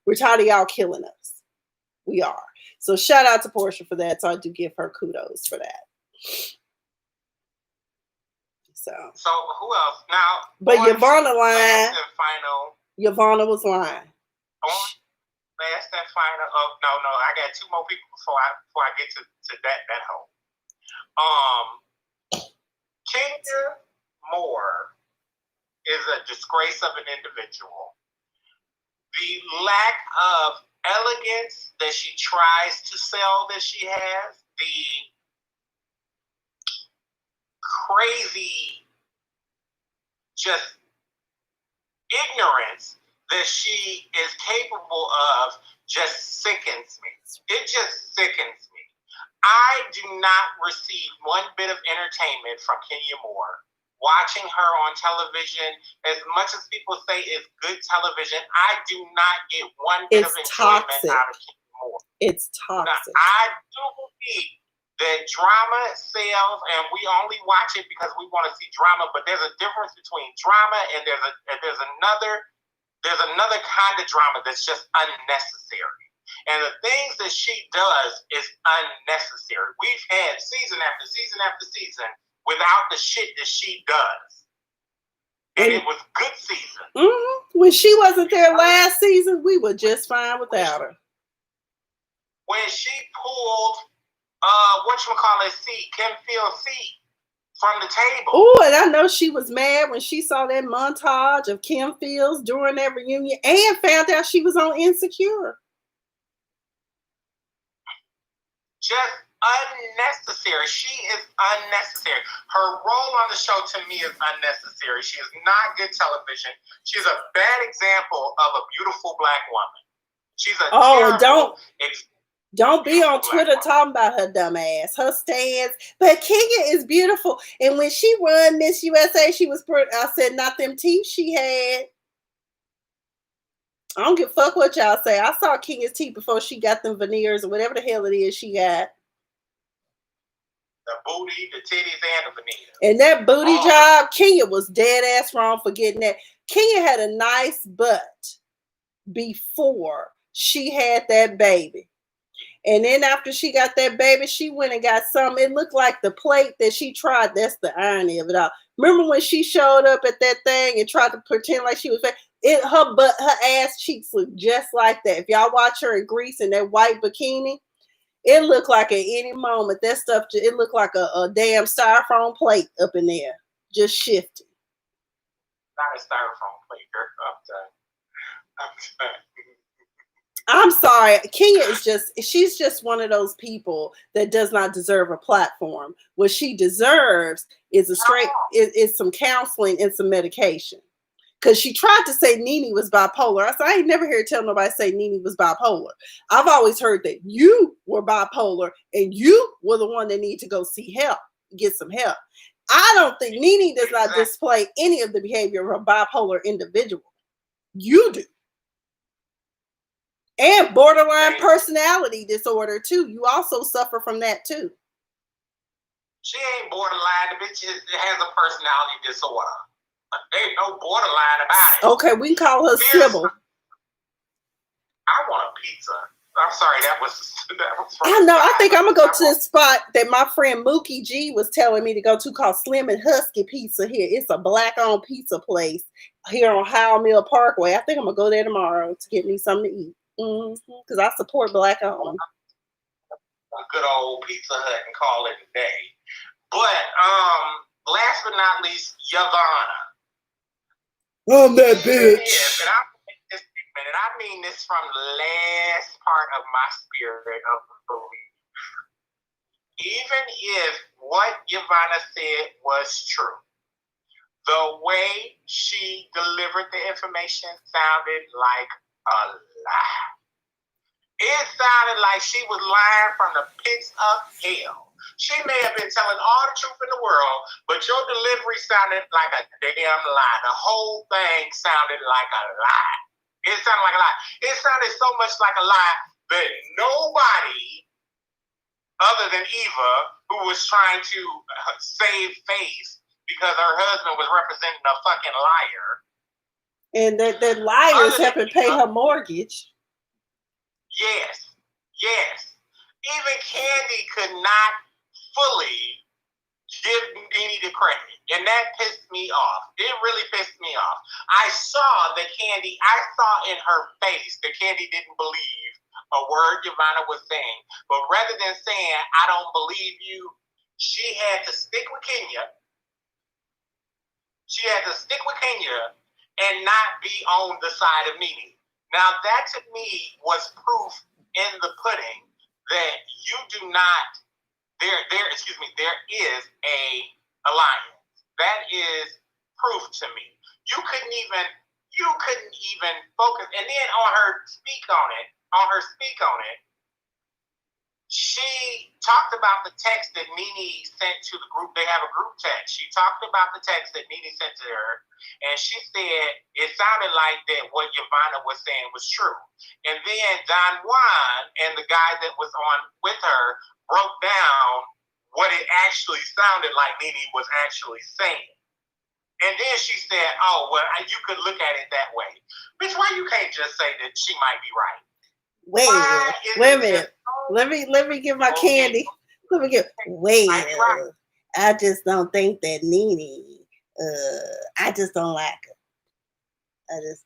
We're tired of y'all killing us. We are. So shout out to Portia for that. So I do give her kudos for that. So who else? Now, but Yvonne lying. Yvonne was lying. Last and final. No, I got two more people before I get to that hole. Kenya Moore is a disgrace of an individual. The lack of elegance that she tries to sell that she has, the crazy just ignorance that she is capable of just sickens me. It just sickens me. I do not receive one bit of entertainment from Kenya Moore. Watching her on television, as much as people say it's good television, I do not get one bit of enjoyment out of Kenya Moore. It's toxic. Now, I do believe that drama sells, and we only watch it because we want to see drama. But there's a difference between drama and there's another kind of drama that's just unnecessary. And the things that she does is unnecessary. We've had season after season after season without the shit that she does. And it was good season. Mm-hmm. When she wasn't there last season, we were just fine without her. When she pulled, Kim Field seat from the table. Oh, and I know she was mad when she saw that montage of Kim Fields during that reunion and found out she was on Insecure. Just unnecessary. She is unnecessary. Her role on the show to me is unnecessary. She is not good television. She's a bad example of a beautiful black woman. She's a terrible Don't be on Twitter talking about her dumb ass, her stands. But Kenya is beautiful. And when she won Miss USA, she was pretty. I said, not them teeth she had. I don't give a fuck what y'all say. I saw Kenya's teeth before she got them veneers or whatever the hell it is she got. The booty, the titties, and the veneers. And that booty job, Kenya was dead ass wrong for getting that. Kenya had a nice butt before she had that baby. And then after she got that baby, she went and got something. It looked like the plate that she tried. That's the irony of it all. Remember when she showed up at that thing and tried to pretend like she was fat? Her butt, her ass cheeks look just like that. If y'all watch her in Greece in that white bikini, it looked like at any moment that stuff. It looked like a damn styrofoam plate up in there, just shifting. Not a styrofoam plate, girl. I'm done. I'm sorry. Kenya she's just one of those people that does not deserve a platform. What she deserves is is some counseling and some medication. Because she tried to say Nene was bipolar. I said, I ain't never heard tell nobody say Nene was bipolar. I've always heard that you were bipolar and you were the one that needed to go see help, get some help. I don't think Nene does not display any of the behavior of a bipolar individual. You do. And borderline personality disorder, too. You also suffer from that, too. She ain't borderline. The bitch has a personality disorder. Ain't no borderline about it. Okay, we can call her Sybil. I want a pizza. I'm sorry, that was I know. I think I'm going to go to this spot that my friend Mookie G was telling me to go to called Slim and Husky Pizza here. It's a black-owned pizza place here on Howell Mill Parkway. I think I'm going to go there tomorrow to get me something to eat. Because I support black-owned. A good old Pizza Hut and call it a day. But last but not least, Yvonne. I'm that bitch. And I mean this from the last part of my spirit of belief. Even if what Yvonne said was true, the way she delivered the information sounded like a lie. It sounded like she was lying from the pits of hell. She may have been telling all the truth in the world, but your delivery sounded like a damn lie. The whole thing sounded like a lie. It sounded like a lie. It sounded so much like a lie that nobody other than Eva, who was trying to save face because her husband was representing a fucking liar. And that liars helping pay her mortgage. Yes. Even Candy could not fully give Nene the credit. And that pissed me off. It really pissed me off. I saw in her face that Candy didn't believe a word Yvonne was saying. But rather than saying, I don't believe you, she had to stick with Kenya. She had to stick with Kenya and not be on the side of Nene. Now, that to me was proof in the pudding that you do not, there is a alliance. That is proof to me. You couldn't even focus. And then on her speak on it, she talked about the text that Nene sent to the group. They have a group text. She talked about the text that Nene sent to her, and she said it sounded like that what Yvonne was saying was true. And then Don Juan and the guy that was on with her broke down what it actually sounded like Nene was actually saying. And then she said, oh, well, you could look at it that way. Bitch, why you can't just say that she might be right? Wait a minute. Let me get my candy. I just don't think that Nene, I just don't like her. I just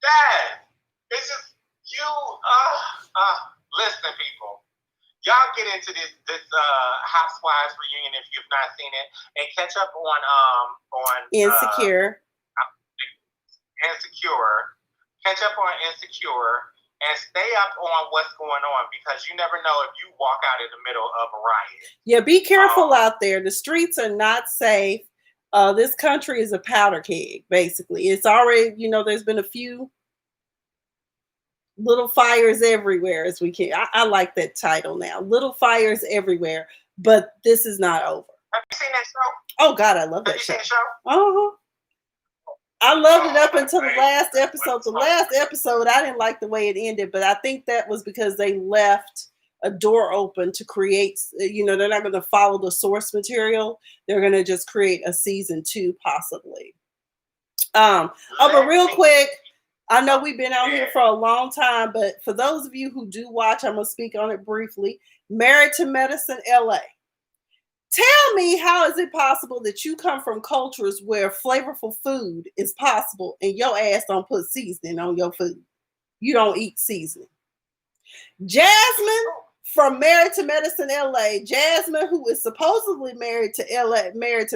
Dad, it's just you, listen, people. y'all get into this Housewives reunion if you've not seen it, and catch up on Insecure. Catch up on Insecure, and stay up on what's going on, because you never know if you walk out in the middle of a riot. Yeah, be careful out there. The streets are not safe. This country is a powder keg, basically. It's already, there's been a few little fires everywhere, as we can. I like that title now. Little fires everywhere, but this is not over. Have you seen that show? Oh God, I love that show. Have you seen the show? I loved it up until the last episode. The last episode, I didn't like the way it ended, but I think that was because they left a door open to create, they're not going to follow the source material. They're going to just create a season 2, possibly. But real quick, I know we've been out here for a long time, but for those of you who do watch, I'm going to speak on it briefly. Married to Medicine, LA. Tell me, how is it possible that you come from cultures where flavorful food is possible and your ass don't put seasoning on your food? You don't eat seasoning. Jasmine from Married to Medicine LA. Jasmine, who is supposedly married to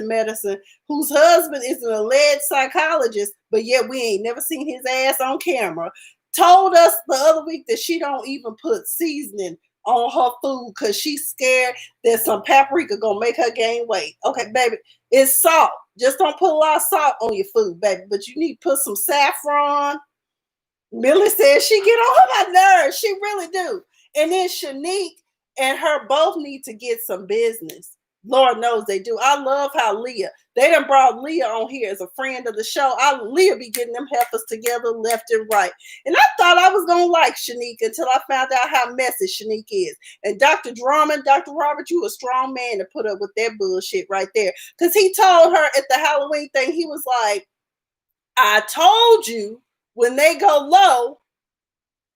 Medicine, whose husband is an alleged psychologist, but yet we ain't never seen his ass on camera, told us the other week that she don't even put seasoning on her food because she's scared that some paprika gonna make her gain weight. Okay, baby, it's salt. Just don't put a lot of salt on your food, baby. But you need to put some saffron. Millie says she get on my nerves. She really do. And then Shanique and her both need to get some business. Lord knows they do. I love how they done brought Leah on here as a friend of the show. Leah be getting them heifers together left and right. And I thought I was going to like Shanique until I found out how messy Shanique is. And Dr. Drummond, Dr. Robert, you a strong man to put up with that bullshit right there. Because he told her at the Halloween thing, he was like, I told you when they go low,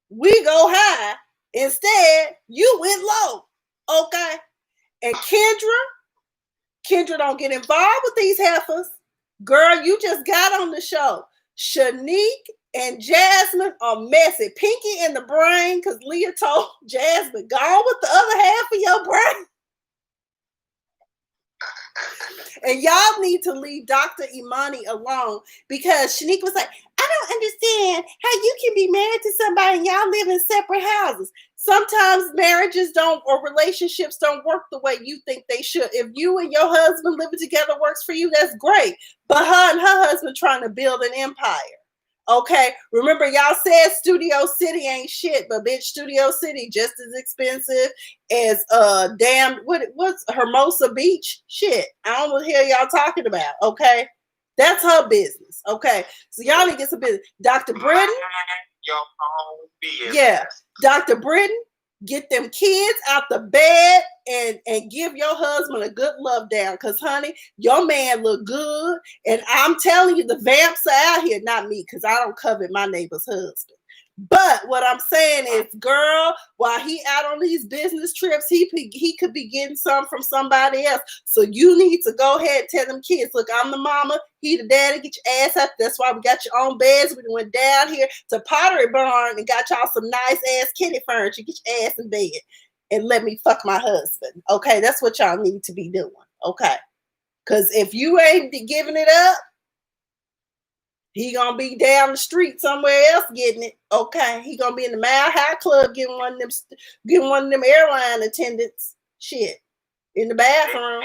we go high. Instead, you went low. Okay? And Kendra don't get involved with these heifers. Girl, you just got on the show. Shanique and Jasmine are messy. Pinky in the brain, because Leah told Jasmine, go on with the other half of your brain. And y'all need to leave Dr. Imani alone, because Shanique was like, I don't understand how you can be married to somebody and y'all live in separate houses. Sometimes marriages or relationships don't work the way you think they should. If you and your husband living together works for you, that's great. But her and her husband trying to build an empire. Okay, remember y'all said Studio City ain't shit, but bitch, Studio City just as expensive as what's Hermosa Beach? Shit, I don't know what the hell y'all talking about. Okay, that's her business. Okay, so y'all need to get some business. Dr. Britton, your own business. Yeah, Dr. Britton, get them kids out the bed and give your husband a good love down, because honey, your man look good, and I'm telling you, the vamps are out here. Not me, because I don't covet my neighbor's husband. But what I'm saying is, girl, while he out on these business trips, he could be getting some from somebody else. So you need to go ahead and tell them kids, look, I'm the mama, he the daddy, get your ass up. That's why we got your own beds. We went down here to Pottery Barn and got y'all some nice ass kitty furniture. Get your ass in bed and let me fuck my husband. Okay, that's what y'all need to be doing. Okay, because if you ain't giving it up, he gonna be down the street somewhere else getting it. Okay, he gonna be in the Mile High Club getting one of them airline attendants shit in the bathroom.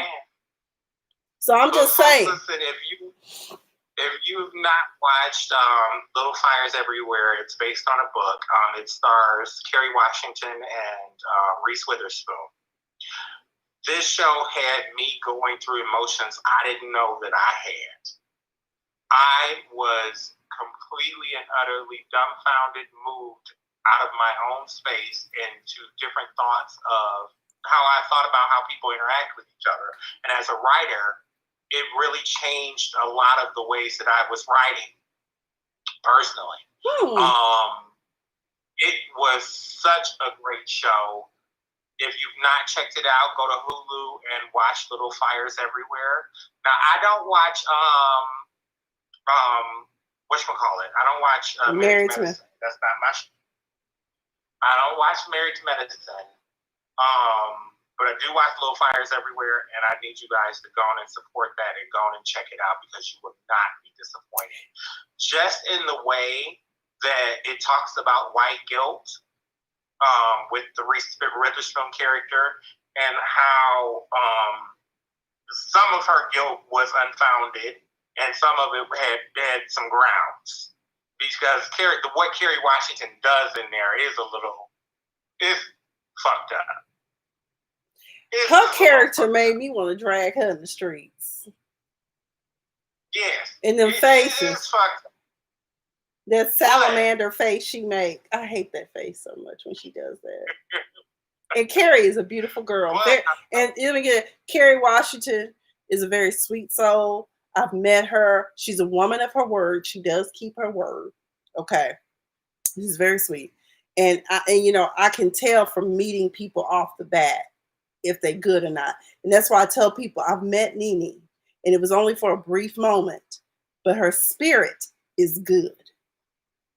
So I'm just saying. Listen, if you've not watched Little Fires Everywhere, it's based on a book. It stars Kerry Washington and Reese Witherspoon. This show had me going through emotions I didn't know that I had. I was completely and utterly dumbfounded, moved out of my own space into different thoughts of how I thought about how people interact with each other. And as a writer, it really changed a lot of the ways that I was writing personally. It was such a great show. If you've not checked it out, go to Hulu and watch Little Fires Everywhere. Now, I don't watch whatchamacallit. I don't watch Married to Medicine. That's not my show. I don't watch Married to Medicine. But I do watch Little Fires Everywhere, and I need you guys to go on and support that and go on and check it out because you will not be disappointed. Just in the way that it talks about white guilt with the Reese Witherspoon character and how some of her guilt was unfounded and some of it had some grounds. Because what Kerry Washington does in there is fucked up. Her character made me want to drag her in the streets. Yes. In them faces. It is fucked up. That salamander face she make. I hate that face so much when she does that. And Kerry is a beautiful girl. And Kerry Washington is a very sweet soul. I've met her. She's a woman of her word. She does keep her word. Okay. She's very sweet. And I can tell from meeting people off the bat if they're good or not. And that's why I tell people I've met Nene, and it was only for a brief moment, but her spirit is good.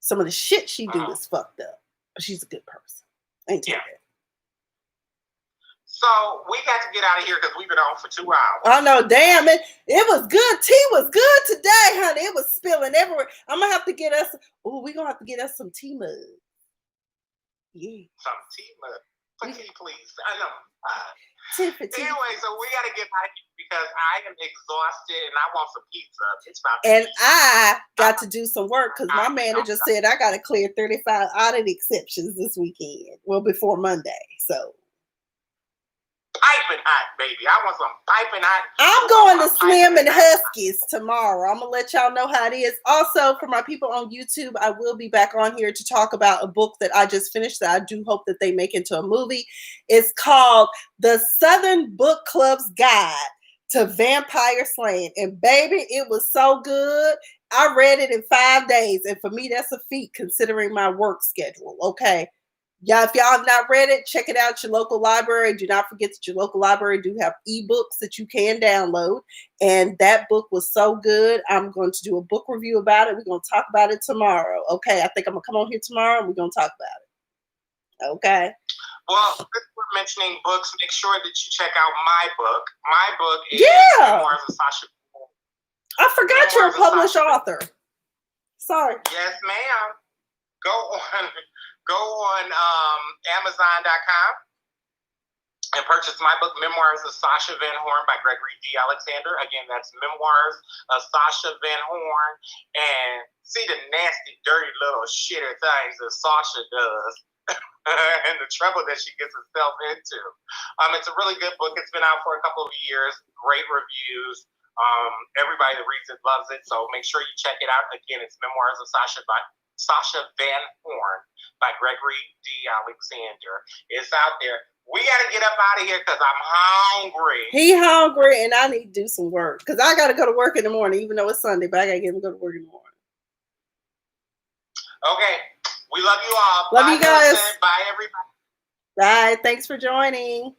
Some of the shit she do is fucked up, but she's a good person. Ain't tell that. So we got to get out of here because we've been on for 2 hours. Oh no, damn it! It was good. Tea was good today, honey. It was spilling everywhere. I'm gonna have to get us. Oh, we're gonna have to get us some tea mug. Yeah. Some tea mug. Please. I know. Anyway, so we got to get out of here because I am exhausted and I want some pizza. It's about and I got to do some work because my manager said I got to clear 35 audit exceptions this weekend. Well, before Monday. So. Piping hot, baby. I want some piping hot. I'm going to Slim and Huskies tomorrow. I'm going to let y'all know how it is. Also, for my people on YouTube, I will be back on here to talk about a book that I just finished that I do hope that they make into a movie. It's called The Southern Book Club's Guide to Vampire Slaying. And baby, it was so good. I read it in 5 days. And for me, that's a feat considering my work schedule. Okay. Yeah, if y'all have not read it, check it out at your local library. Do not forget that your local library do have ebooks that you can download. And that book was so good. I'm going to do a book review about it. We're going to talk about it tomorrow. Okay, I think I'm going to come on here tomorrow and we're going to talk about it. Okay. Well, since we're mentioning books, make sure that you check out my book. My book is Memoirs of Sasha. I forgot you're a published author. Sorry. Yes, ma'am. Go on Amazon.com and purchase my book, Memoirs of Sasha Van Horn by Gregory D. Alexander. Again, that's Memoirs of Sasha Van Horn. And see the nasty, dirty little shitter things that Sasha does and the trouble that she gets herself into. It's a really good book. It's been out for a couple of years. Great reviews. Everybody that reads it loves it. So make sure you check it out. Again, it's Memoirs of Sasha Van Horn by Gregory D. Alexander. It's out there. We got to get up out of here because I'm hungry. He hungry and I need to do some work because I got to go to work in the morning, even though it's Sunday, but I got to get him to go to work in the morning. Okay. We love you all. Love you guys. Bye, everybody. Bye. Thanks for joining.